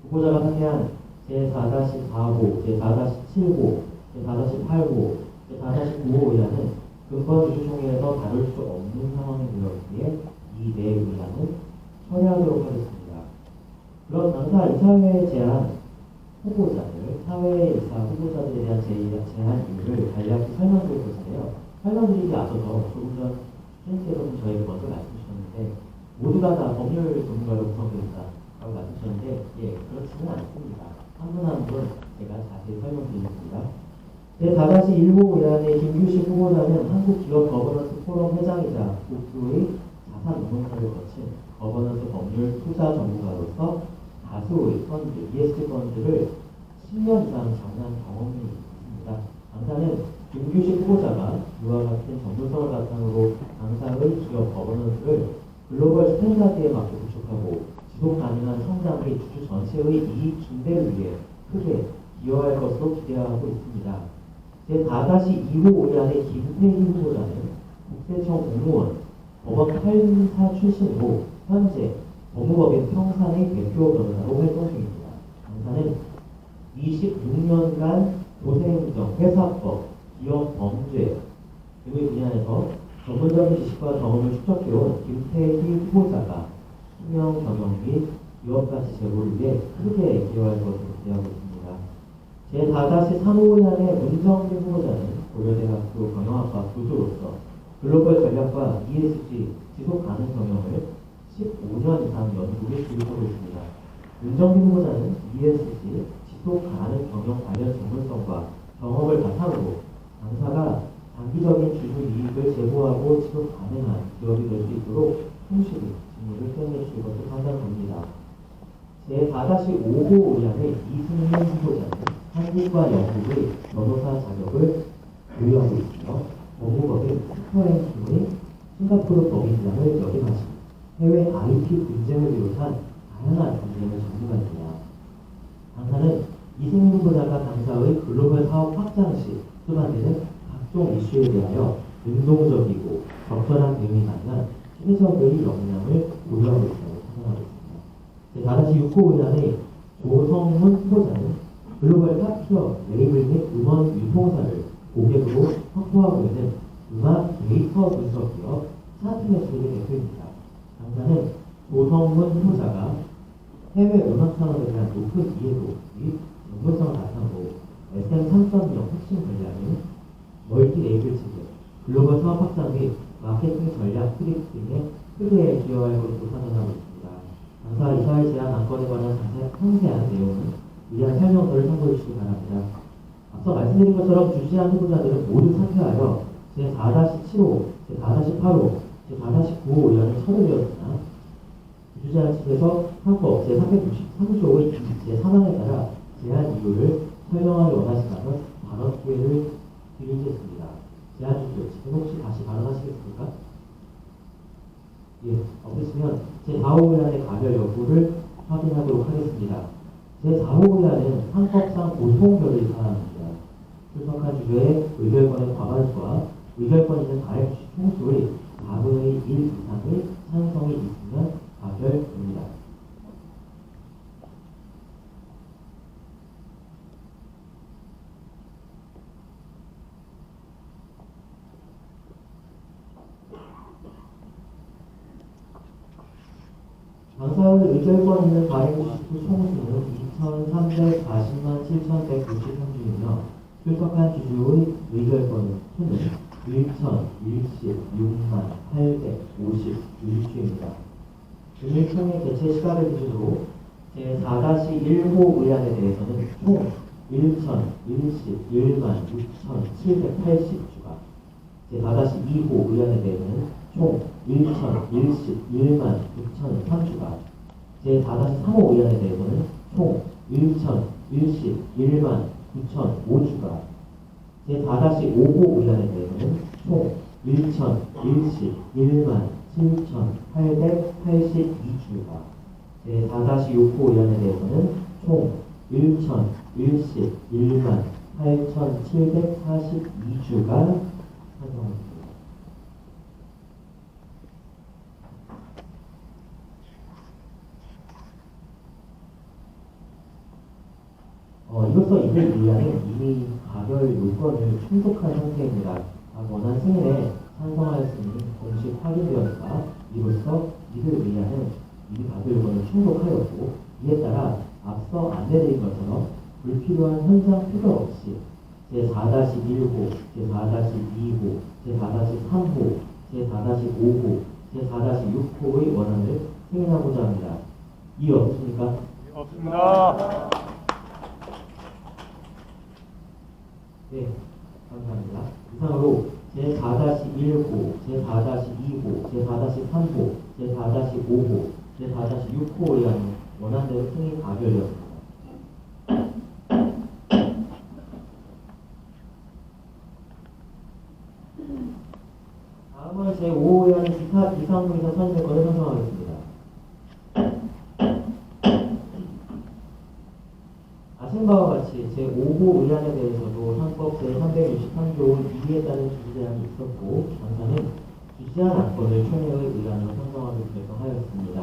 후보자가 사퇴한 제4-4호, 제4-7호, 제4-8호, 제4-9호 의안은 근본주주총회에서 다룰 수 없는 상황이 되었기에 이 네 의안은 처리하도록 하겠습니다. 그럼 당사 이사회에 제안 후보자들, 사회이사 후보자들에 대한 제안 이유를 간략히 설명드릴 것인데요. 설명드리기 앞서서 조금 전 선생님께서는 저에게 먼저 말씀 주셨는데 모두가 다 법률 전문가로 구성됩니다 라고 말씀하셨는데 그렇지는 않습니다. 한 분 한 분 제가 자세히 설명드리겠습니다. 제4-1호 의안의 김규식 후보자는 한국기업 거버넌스 포럼 회장이자 국수의 자산 운용사를 거친 거버넌스 법률 투자 전문가로서 다수의 펀드, ESG 펀드를 10년 이상 장난 경험이 있습니다. 당사는 김규식 후보자가 이와 같은 전문성을 바탕으로 당사의 기업 거버넌스를 글로벌 스탠다드에 맞게 구축하고 지속 가능한 성장의 주주 전체의 이익 증대를 위해 크게 기여할 것으로 기대하고 있습니다. 제4-2호 의안의 김태희 후보자는 국세청 공무원, 법원 8사 출신으로 현재 법무법인 평산의 대표 변호사로 활동 중입니다. 당사는 26년간 도세행정, 회사법, 기업 범죄 등의 분야에서 전문적인 지식과 경험을 축적해온 김태희 후보자가 수명 경영 및 기업가치 제고를 위해 크게 기여할 것으로 기대하고 있습니다. 제4-3호 의안의 문정진 후보자는 고려대학교 경영학과 교수로서 글로벌 전략과 ESG 지속 가능 경영을 15년 이상 연구에 교육하고 있습니다. 문정진 후보자는 ESG 지속 가능 경영 관련 전문성과 경험을 바탕으로 당사가 장기적인 주주 이익을 제고하고 지속 가능한 기업이 될 수 있도록 충실히 직무를 수행해 주실 것을 판단합니다. 제4-5호 의안의 이승민 후보자는 한국과 영국의 변호사 자격을 보유하고 있으며 법무법인 스퍼앤킹의 싱가포르 법인장을 역임하시고 해외 IT 분쟁을 비롯한 다양한 분쟁을 전문가입니다. 당사는 이승민 후보자가 당사의 글로벌 사업 확장 시 수반되는 각종 이슈에 대하여 능동적이고 적절한 대응이 가능한 시대적의 역량을 보유하고 있다고 판단하고 있습니다. 제4-6호 의안의 조성문 후보자는 글로벌 탑티어 레이블 및 음원 유통사를 고객으로 확보하고 있는 음악 데이터 분석 기업 차트넷의 대표입니다. 당사는 조성문 후보자가 해외 음악 산업에 대한 높은 이해도 및 연구성을 바탕으로 SM 3.0 핵심 전략인 멀티 레이블 체계, 글로벌 사업 확장 및 마케팅 전략 트릭 등에 크게 기여할 것으로 판단하고 있습니다. 당사 이사회 제안 안건에 관한 상세한 내용은 위한 설명서를 참고해 주시기 바랍니다. 앞서 말씀드린 것처럼 주시한 후보자들은 모두 사퇴하여 제4-7호, 제4-8호, 제4-9호 의안이 처리되었으나 주시한 측에서 헌법 제393조의 제3항에 따라 제안 이유를 설명하기 원하시다면 발언 기회를 드리겠습니다. 제안 주시오. 지금 혹시 다시 발언하시겠습니까? 없으시면 제4호 의안의 가결 여부를 확인하도록 하겠습니다. 제4호 의안은 상법상 보통결의 사항입니다. 출석한 주제의 의결권의 과반수와 의결권 있는 가액 총수의 4분의 1 이상의 찬성이 있으면 가결됩니다. 의결권 있는 발행주식수 총수는 2,340만 7,193주이며 출석한 주주의 의결권 수는 1,016만 850주입니다. 금일총회 개최 시각을 기준으로 제4-1호 의안에 대해서는 총 1,011만 6,780주가, 제4-2호 의안에 대해서는 총 1,011만 9,003주가, 제4-3호 의안에 대해서는 총 1,011만 9,005주가, 제4-5호 의안에 대해서는 총 1,011만 7,882주가, 제4-6호 의안에 대해서는 총 1,011만 8,742주가 찬성합니다. 이로써 이들 의안은 이미 가결 요건을 충족한 상태입니다. 원안 승인에 찬성하였으니 공식 확인되었으나 이로써 이들 의안은 이미 가결 요건을 충족하였고, 이에 따라 앞서 안내드린 것처럼 불필요한 현장 표절 없이 제4-1호, 제4-2호, 제4-3호, 제4-5호, 제4-6호의 원안을 승인하고자 합니다. 이해 없으십니까? 없습니다. 네, 감사합니다. 이상으로 제4-1호, 제4-2호, 제4-3호, 제4-5호, 제4-6호에 의한 원안대로 승인 가결되었습니다. 다음은 제5호에 의한 기타 비상무이사 선택권을 선정하겠습니다. 아신 바와 같이 제5호 의안에 대해서도 상법 제363조 2에 따른 주지제한이 있었고, 당사는 주지한 안건을 총회의 의안으로 선정하기로 결정하였습니다.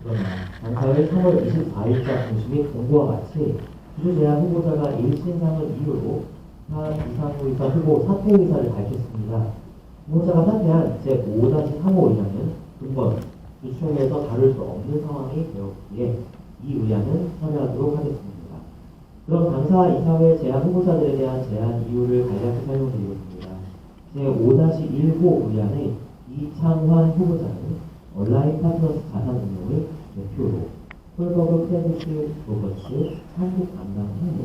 그러나 당사의 3월 24일자 공식 및 공고와 같이 주주제한 후보자가 일신상을 이유로 비상무이사 후보 사퇴 의사를 밝혔습니다. 후보자가 사퇴한 제5-3호 의안은 근본 주총회에서 다룰 수 없는 상황이 되었기에 이 의안은 참여하도록 하겠습니다. 그럼 당사 이사회 제안 후보자들에 대한 제안 이유를 간략히 설명드리겠습니다. 제5-1호 의안의 이창환 후보자는 온라인 파트너스 자산운용의 대표로 홀버그 크레디트 로버츠 한국 담당 총무,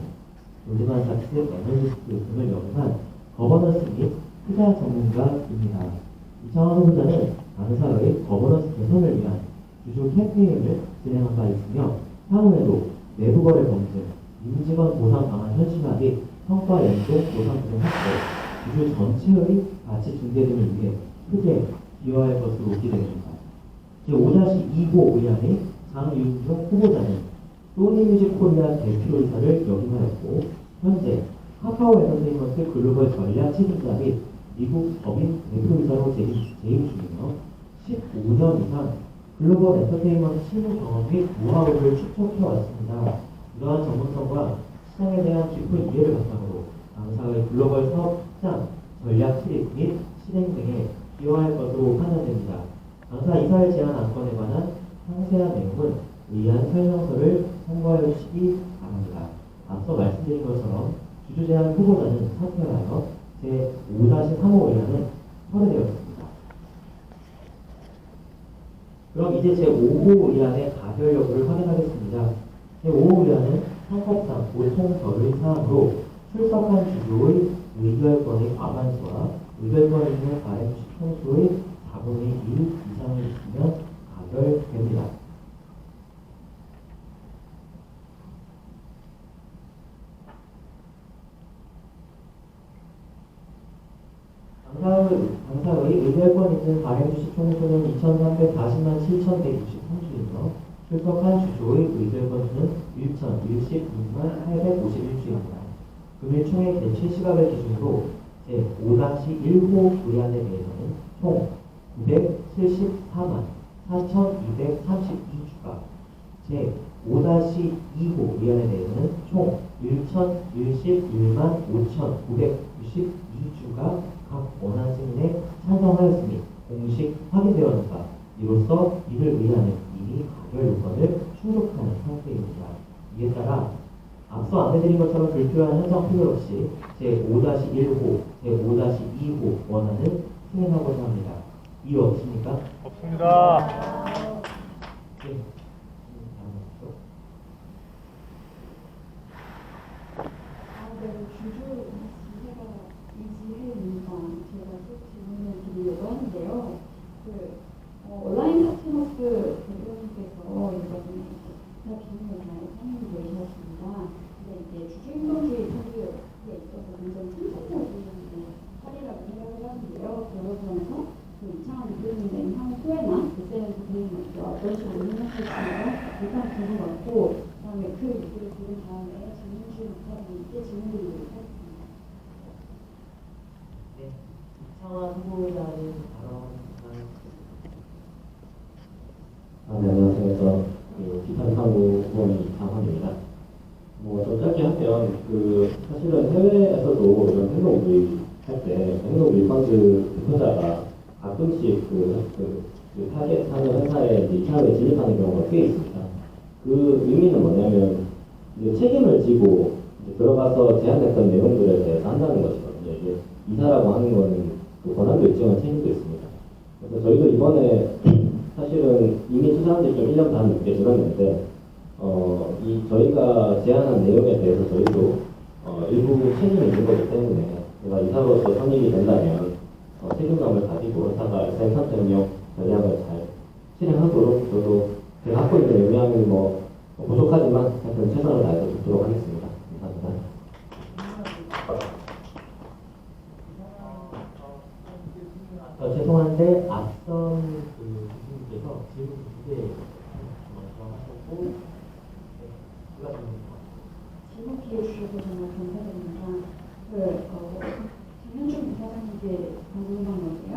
골드만삭스 애널리스트 등을 역임한 거버넌스 및 투자 전문가입니다. 이창환 후보자는 당사의 거버넌스 개선을 위한 주주 캠페인을 진행한 바 있으며, 향후에도 내부 거래 검증, 임직원 보상 방안 현실화 및 성과 연동 보상 등의 확보, 주주 전체의 가치 증대 등을 위해 크게 기여할 것으로 기대됩니다. 제5-2호 의안의 장윤중 후보자는 소니뮤직 코리아 대표이사를 역임하였고, 현재 카카오 엔터테인먼트 글로벌 전략 책임자 및 미국 법인 대표이사로 재임 중이며 15년 이상 글로벌 엔터테인먼트 실무 경험 및 노하우를 축적해왔습니다. 이러한 전문성과 시장에 대한 깊은 이해를 바탕으로 당사의 글로벌 사업 확장, 전략 수립 및 실행 등에 기여할 것으로 판단됩니다. 당사 이사회 제안 안건에 관한 상세한 내용은 의안 설명서를 참고하여 주시기 바랍니다. 앞서 말씀드린 것처럼 주주 제안 후보자는 사퇴하여 제5-3호 의안은 철회되었습니다. 그럼 이제 제5호 의안의 가결 여부를 확인하겠습니다. 제5호 의안은 상법상 보통 결의 사항으로 출석한 주주의 의결권의 과반수와 의결권 있는 발행주식 총수의 4분의 1 이상을 있으면 가결됩니다. 당사의 의결권 있는 발행주식 총수는 2,340만 7,163주이며 출석한 주주의 의결권 수는 1,012만 851주입니다. 금일총회 개최 시각을 기준으로 제5-1호 의안에 대해서는 총 974만 4,232주가, 제5-2호 의안에 대해서는 총 1,011만 5,992주가 각 원안 승인에 찬성하였으니 공식 확인되었다. 이로써 이들 의안은 이미 자격 요건을 충족하는 상태입니다. 이에 따라 앞서 안내드린 것처럼 불필요한 현장 필요 없이 제5-1호, 제5-2호 원안을 승인하고자 합니다. 이유 없습니까? 없습니다. 네. 다음 보시죠. 네, 주주 이해가 이지혜입니다. 제가 또 질문을 드리려고 하는데요. 온라인 파트너스 대표님께서 이번에 기능을 잘 설명해 주셨습니다. 근데 이제 주주행동주의 설계에 있어서 굉장히 참석적인 사례라고 생각을 하는데요. 그러면서 이창환 대표님의 향후에나 SNS 대응을 어떤 식으로 운영할지가 일단 궁금하고, 그다음에 그 얘기를 들은 다음에 장윤주 목사님께 질문드리도록 하겠습니다. 네. 이창환 후보자님 발언 네, 안녕하세요. 저 비탄상무 후보인 이창환입니다. 좀 짧게 하면 사실은 해외에서도 이런 행동주의 할 때 행동주의 펀드 대표자가 가끔씩 타겟하는 회사에 이제 이사회에 진입하는 경우가 꽤 있습니다. 그 의미는 뭐냐면 이제 책임을 지고 이제 들어가서 제안했던 내용들에 대해서 한다는 것이거든요. 이게 이사라고 하는 거는 그 권한도 있지만 책임도 있습니다. 그래서 저희도 이번에 사실은 이미 투자한 지 좀 1년 반 넘게 지났는데, 저희가 제안한 내용에 대해서 저희도 일부 책임이 있는 거기 때문에 제가 이사로서 선임이 된다면 책임감을 가지고 회사가 SM 선택력 전략을 잘 실행하도록 저도 제가 갖고 있는 역량이 부족하지만 하여튼 최선을 다해서 돕도록 하겠습니다. 감사합니다. 죄송한데 앞선 교수님께서 질문 두 개 말씀하셨고, 추가 질문입니다. 질문 기회 주셔서 정말 감사드립니다. 장현준 부사장님께 궁금한 건데요.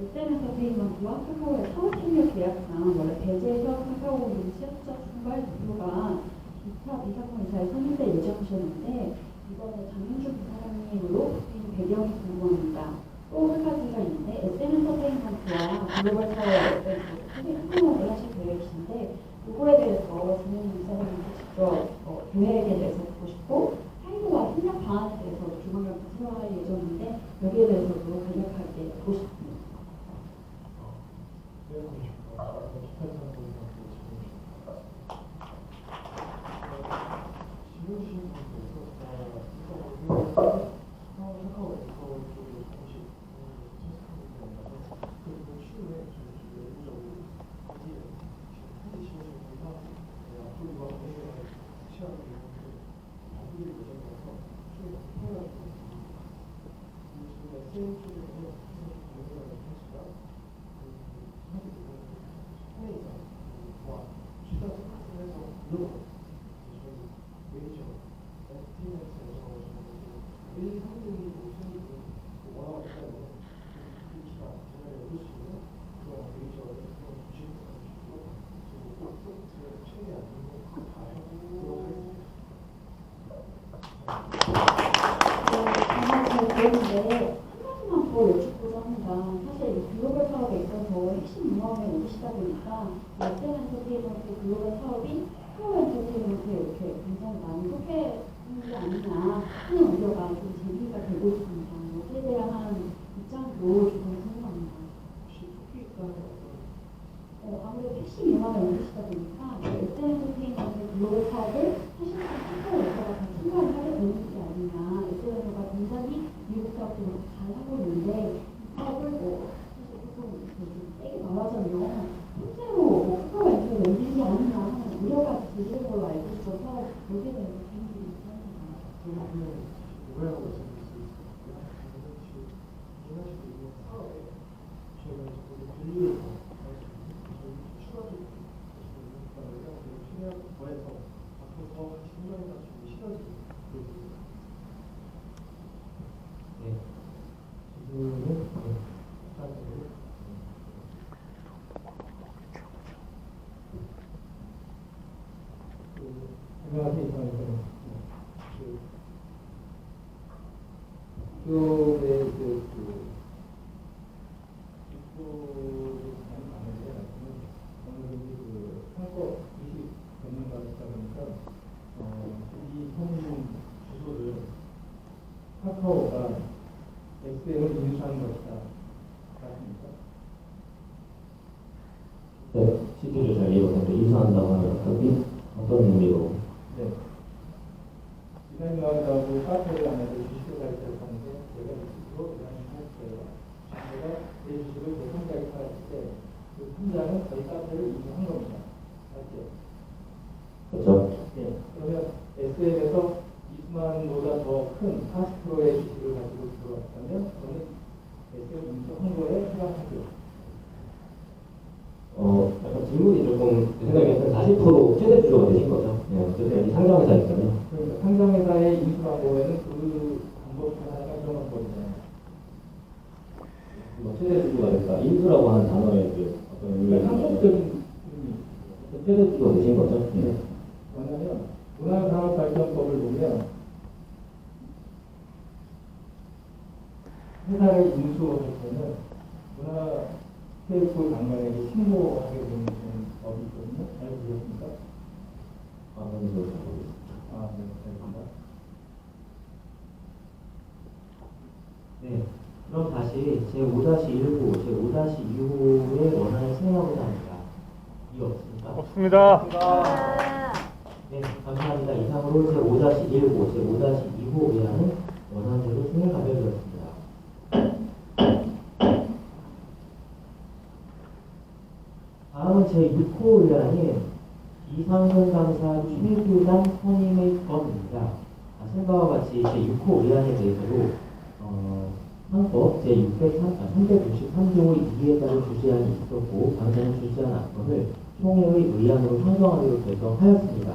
SNS 페이먼트와 카카오의 사업협력 계약상 원래 배제해서 카카오의 취업자 출발 대표가 기타 비사건사에 선임될 예정이셨는데, 이번에 장현준 부사장님으로 바뀐 배경이 궁금합니다. 또 한 가지가 있는데, SNS 페이먼트와 글로벌 사업에 협력을 하실 계획이신데, 이거에 대해서 장현준 부사장님께 직접 계획에 대해서 듣고 싶고,態度와 협력 방안에 대해서 조만간 구체화할 예정인데, 여기에 대해서도 간략하게 듣고 싶습니다. 그런데 한 가지만 더 여쭙고자 합니다. 사실 이 글로벌 사업에 있어서 핵심 인원에 오르시다 보니까 SM 엔터테인먼트 글로벌 사업이 카카오 엔터테인먼트에 이렇게 굉장히 많이 속해있는 게 아니냐 하는 우려가 좀 제기가 되고 있습니다. 여기에 대한 입장도 조금 궁금합니다. 혹시 속해 있다는 아무래도 핵심 인원에 오르시다 보니까 SM 엔터테인먼트 글로벌 사업을 사실상 카카오 엔터가 다 참가를 하게 되는 게 아니냐. SM가 굉장히 미국 사업도 잘하고 있는데 이 사업을 사실 보통 좀 세게 말하자면 실제로 카카오 엔터에 넘기지 않나 하는 우려가 들리는 걸로 알고 있어서 여기에 대해서 질문드리고 싶습니다. 오해하고 있을 수 있습니다. 이해하시고 있는 사업에 저희가 분류해서 추가적으로 최대한 더해서 앞으로 더 같이 생각해가지고 시너지 네. 질문은 안녕하세요. 이상입니다. 학교의 입구를 많이 가는데, 오늘 SM을 인수하는 것이다. 맞습니까? 네, 시기를 잘 이해하는데 인수한다고 하면 어떤 의미로? 네. 이사님하고 카페를 하면서 주식을 가입해서 하는데 제가 주식으로 이사님 할게요. 제가 제 주식을 제 손자에 팔았을 때그 손자는 저희 카페를 인수한 겁니다. 맞죠? 그렇죠? 네. 그러면 SM에서 이수만보다 더 큰 40%의 주식을 가지고 들어왔다면 저는 SM 인수한 거에 해당하죠. 약간 질문이 조금 생각에 40% 최대 주주가 되신 거죠? 네, 어쨌든 상장회사니까요. 그러니까 상장회사의 인수라고에는 그 방법 중 하나가 이런 방법이잖아요. 뭐 최대 주주가 됐다. 인수라고 하는 단어의 그 어떤 의미가 한국적인 의미. 어떤 최대 주주가 되신 거죠? 네. 뭐냐면 문화산업발전법을 보면 회사를 인수할 때는 문화체육부 장관에게 신고하게 되는 법이 있거든요. 잘 보셨습니까? 그건 잘 모르겠습니다. 아, 네, 알겠습니다. 네. 그럼 다시 제5-1호, 제5-2호의 원안을 승인하고자 합니다. 이유 없습니까? 없습니다. 네, 감사합니다. 이상으로 제5-1호, 제5-2호 의안은 원안대로 승인 가결되었습니다. 다음은 제6호 의안인 이상훈감사 최규단 선임의 건입니다. 생각과 같이 제6호 의안에 대해서도 헌법 제363조 2에 따른 주시안이 있었고 당사는 주시안 안건을 총회의 의안으로 상정하기로 결정하였습니다.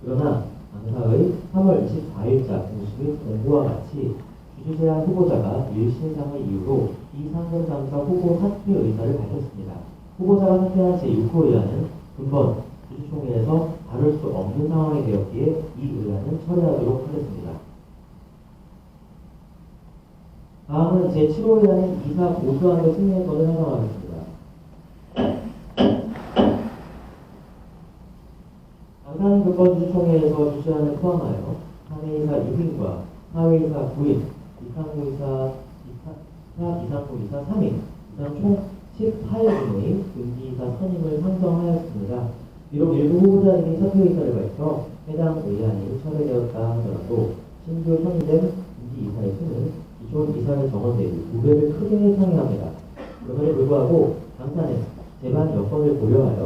그러나 당사의 3월 24일자 공식 공고와 같이 주주제한 후보자가 일신상을 이유로 이상훈감사 후보 사퇴 의사를 밝혔습니다. 후보자가 사퇴한 제6호 의안은 근본 주주총회에서 다룰 수 없는 상황이 되었기에 이 의안은 철회하도록 하겠습니다. 다음은 제7호 의안인 이사 보수안도 승인의 건을 상정하겠습니다. 당사는 근본 주주총회에서 주시안을 포함하여 사내이사 6인과 사회이사 9인, 이상무이사 3인, 이상 총 18명의 금기이사 선임을 상정하였습니다. 비록 일부 후보자들이 사퇴의사를 밝혀 해당 의안이 철회되었다 하더라도 신규 선임된 금기이사의 수는 기존 이사의 정원 대비 2배를 크게 상회합니다. 그럼에도 불구하고 당사는 재반 여건을 고려하여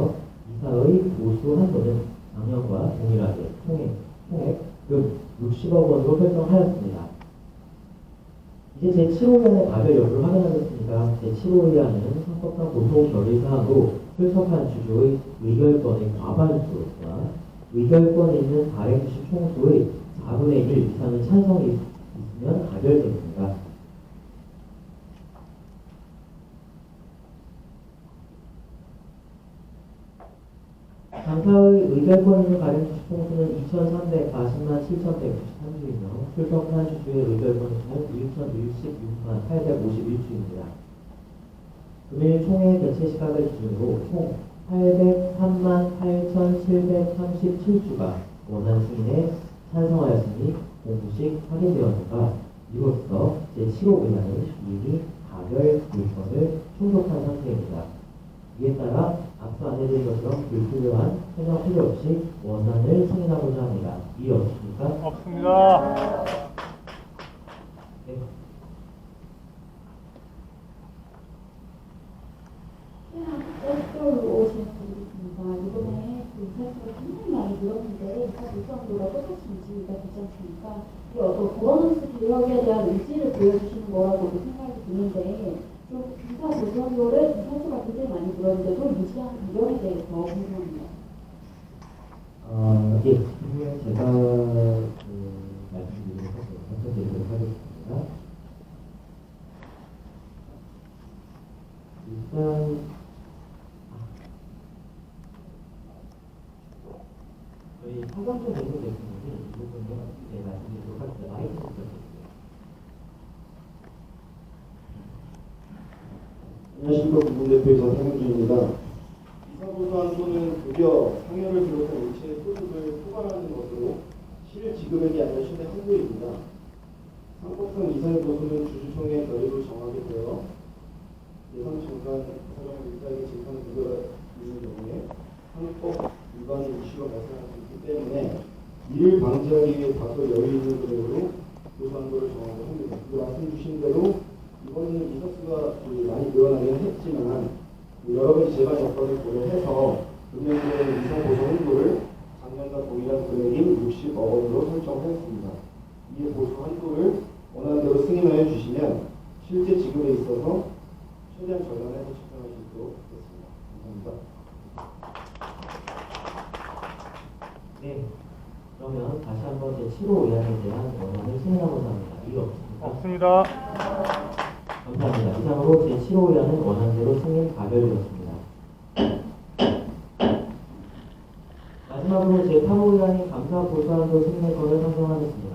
이사의 보수 한도는 작년과 동일하게 총액 금 60억 원으로 설정하였습니다. 이제 제7호의안의 가결 여부를 확인하겠습니다. 제7호의안은 헌법상 보통 결의사항으로 출석한 주주의 의결권의 과반수와 의결권 있는 발행주식 총수의 4분의 1 이상의 찬성이 있으면 가결됩니다. 당사의 의결권 있는 발행주식 총수는 2,340만 7,193주이며 출석한 주주의 의결권 수는 1,066만 851주입니다. 금일 총회 개최 시각을 기준으로 총 803만 8,737주가 원안 승인에 찬성하였으니 공식 확인되었는가 이로써 제7호 의안은 이미 가결 물건을 충족한 상태입니다. 이에 따라 앞서 안내드린 것처럼 불필요한 해당 필요 없이 원안을 승인하고자 합니다. 이해 없으십니까? 없습니다. 네. 셀프로 진행드리겠습니다. 이번에 그 이사수가 상당히 많이 늘었는데 이사 일정도가 똑같이 유지가 되지 않습니까? 이게 어떤 거버넌스 개혁에 대한 의지를 보여주시는 거라고도 생각이 드는데 좀 이사 보선료를 이사수가 굉장히 많이 늘었는데도 유지한 배경에 대해서 궁금합니다. 예, 그러면 제가 말씀드리도록 하겠습니다. 일단 저희 사전적 내용 대표님이 이 부분을 말씀드리도록 하겠습니다. 마이크 부탁드립니다. 안녕하십니까. 국민대표이사 성현주입니다. 이사보수안소는 급여, 상여를 비롯한 일체의 소득을 포괄하는 것으로 실 지급액이 아니라 실의 한도입니다. 상법상 인천 이사회 보수는 주주총회 결의로 정하게 되어 예산 중간 사정을 일자리에 진행하는 구조가 있는 경우에 헌법 위반의 이슈가 발생할 수 있기 때문에 이를 방지하기 위해 다소 여유 있는 금액으로 보수한도를 정하고 합니다. 말씀 주신 대로 이번에는 인석수가 많이 늘어나긴 했지만 여러 가지 재반 여건을 고려해서 금년도에 이사 보수 한도를 작년과 동일한 금액인 60억 원으로 설정하였습니다. 이 보수 한도를 원하는 대로 승인하여 주시면 실제 지급에 있어서 최대한 절감해서 집행할 수 있도록 하겠습니다. 감사합니다. 네. 그러면 다시 한번 제7호 의안에 대한 원안을 승인하고자 합니다. 이유 없습니까? 없습니다. 감사합니다. 이상으로 제7호 의안은 원안대로 승인 가결되었습니다. 마지막으로 제8호 의안인 감사 보수한도 승인권을 상정하겠습니다.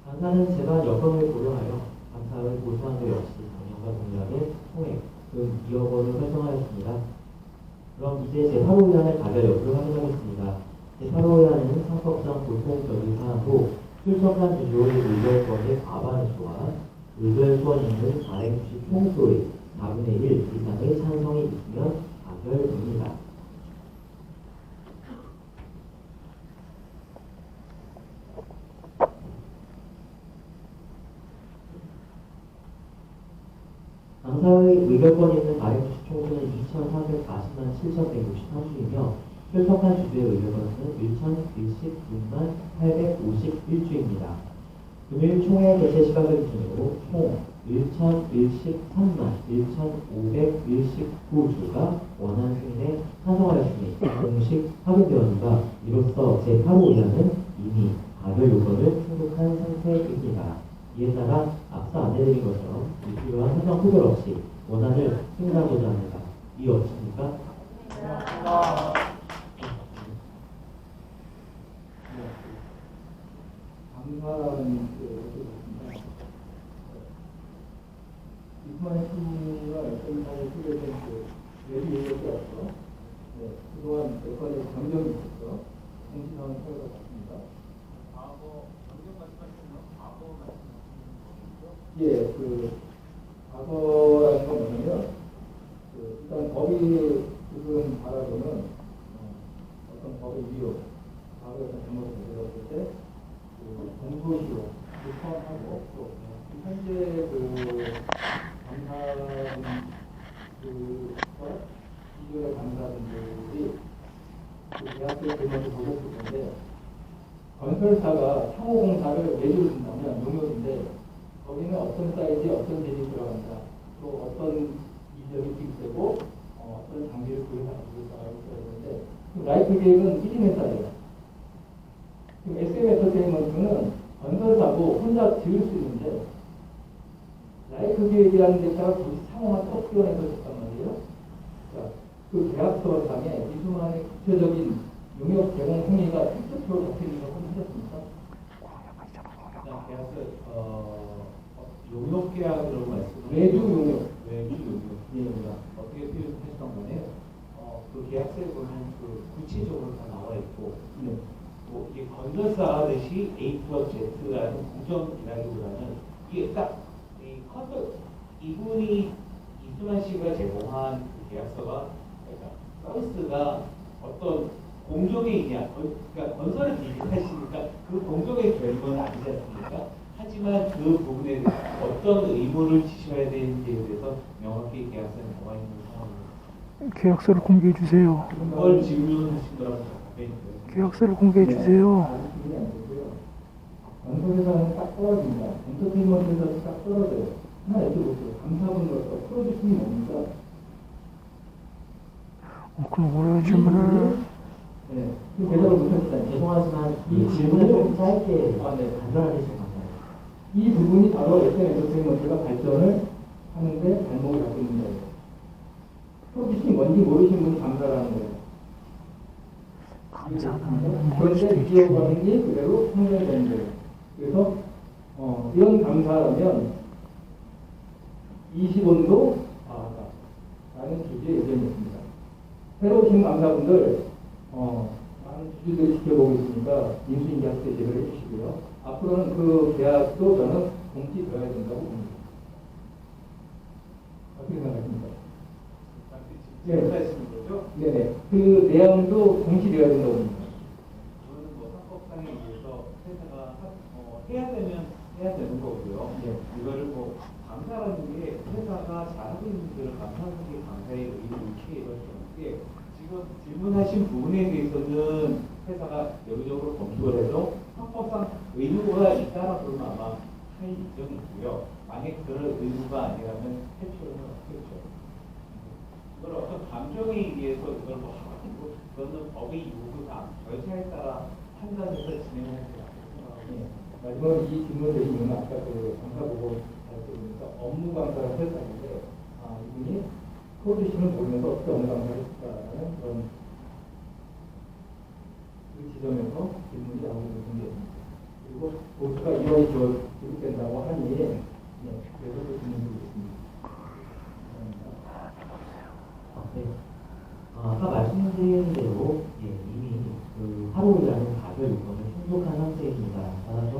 감사는 재반 여건을 고려하여 감사의 보수한도 역시 작년과 동일하게 총액 금 2억 원을 설정하였습니다. 그럼 이제 제8호 의안의 가결 여부를 확인하겠습니다. 제8호 의안은 상법상 보통 적의 사항으로 출석한 주주의 의결권의 과반을 수와 의결권 있는 가행 주식 총수의 4분의 1 이상의 찬성이 있으면 가결됩니다. 감사의 의결권이 있는 가행 주식 총수는 2,440만 7,163주이며 출석한 주주의 의결권 수는 1,010만 851주입니다. 금일 총회 개최 시각을 기준으로 총 1,013만 1,519주가 원안 승인에 찬성하였으니 공식 확인되었습니다. 이로써 제8호 의안은 이미 가결 요건을 충족한 상태입니다. 이에 따라 앞서 안내드린 것처럼 불필요한 사정 후별 없이 원안을 승인하고자 합니다. 이유 없습니까? 감사는 이스마일 씨가 SM사에 소개된 예비 예약이었죠. 그동안 몇 가지 변경이 있었죠. 공시상은 처리가 됐습니다. 과거 변경 말씀하시면 과거 말씀하시는 거죠? 예, 과거라는 건 뭐냐면, 일단 법이 지금 바라보는 어떤 법의 위로, 과거에 어떤 잘못을 저질렀을 때, 공소시효, 포함하고, 또, 현재 감사분, 기존의 감사분들이 대학교 들면서 보셨을 텐데, 건설사가 상호공사를 매주를 준다면 용역인데, 거기는 어떤 사이즈에 어떤 재질이 들어간다, 또 어떤 이력이 기입되고, 어떤 장비를 구입하고 있다고 써야 되는데, 라이프 계획은 1인 회사예요. 지금 SM 엔터테인먼트는 건설사고 혼자 지을 수 있는데, 라이프 계획이라는 데다가 굳이 상호만 톡 끼워내서 줬단 말이에요. 자, 그 계약서상에 이수만의 구체적인 용역 제공 행위가 실제로 적혀 있는 거 확인하셨습니까? 계약서 용역 계약이라고 말씀을 외주 용역. 외주 용역 어떻게 표현하셨던 거네요. 그 계약서에 보면 구체적으로 다 나와 있고 네. 뭐 이게 건설사 대시 A 플러스 Z라는 구정이라기보다는 이게 딱 이분이 이수만 씨가 제공한 그 계약서가 그러니까 서비스가 어떤 공정에 있냐, 그러니까 건설을 비롯하시니까 그 공정에 결과는 아니지 않습니까? 하지만 그 부분에 대해서 어떤 의무를 지셔야 되는지에 대해서 명확히 계약서에 나와 있는 상황입니다. 계약서를 공개해 주세요. 그걸 질문하신 거라고 답변이 돼요. 계약서를 공개해 주세요. 건설회사는 딱 떨어집니다. 엔터테인먼트에서 딱 떨어져요. 하나 여쭤볼게요. 감사분으로서 프로듀싱이 뭡니까? 그럼 어려운 질문을. 네. 그 대답을 못하셨다니. 죄송하지만 이 질문을 좀 짧게 네. 간단하게 좀 감사합니다. 이 부분이 바로 SM 엔터테인먼트가 발전을 하는데 발목을 잡고 있는 거예요. 프로듀싱이 뭔지 모르시는 분이 감사라는 거예요. 그런데 기업가행이 그대로 성장이 되는 거예요. 그래서 이런 감사라면 20원도 라는 주제의 의견이었습니다. 새로 오신 감사분들 많은 많은 주주들이 지켜보고 있으니까 인수인계학대 제도를 해주시고요. 앞으로는 그 계약도 저는 공지되어야 된다고 봅니다. 어떻게 생각하십니까? 말씀하시는 거죠? 네네. 그 내용도 공시되어야 된다고 봅니다. 저는 뭐 상법상에 의해서 회사가 해야 되면 해야 되는 거고요. 네. 이거를 뭐 감사라는 게 회사가 잘하고 있는 일을 감사하는 게 감사의 의미를 취해 이럴 수 없게 지금 질문하신 부분에 대해서는 회사가 여기저기로 검토를 해서 상법상 의무가 있다라 그러면 아마 할 예정이 있고요. 만약 그런 의무가 아니라면 해초는 없겠죠. 이걸 어떤 감정에 의해서 이걸 뭐 하고 그거는 법의 요구상 절차에 따라 판단해서 진행하는 게 맞다고 생각합니다. 마지막으로 이 질문 드린 이유는 아까 그 감사 보고 발표니까 업무 감사를 하셨다는데 이분이 코드 시를 모르면서 어떻게 업무 감사를 했을까라는 그런 그 지점에서 질문이 나오는 문제입니다. 그리고 보수가 1월이 지급된다고 하니 그래서 그 질문을 드렸습니다. 네. 아까 말씀드린 대로 이미 그 하루 일하는 가결 요건을 충족한 상태입니다. 따라서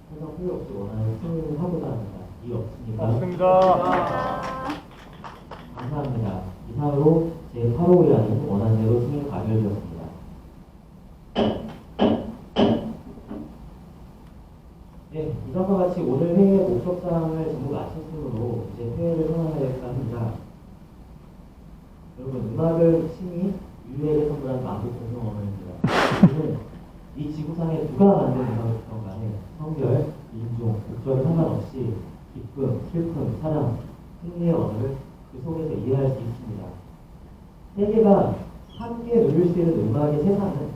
설명 필요 없이 원하는 승인을 하고자 합니다. 일 없습니까? 맞습니다. 감사합니다. 이상으로 제8호의안은 원안대로 승인 가결되었습니다. 네, 이전과 같이 오늘 회의 목적사항을 전부 마쳤으므로 이제 회의를 선언하려고 합니다. 여러분, 음악을 신이 인류에게 선물한 만국 공동 언어입니다. 우리는 이 지구상에 누가 만든 음악이든 간에 성별, 인종, 국적에 상관없이 기쁨, 슬픔, 사랑, 승리의 언어를 그 속에서 이해할 수 있습니다. 세계가 함께 누릴 수 있는 음악의 세상은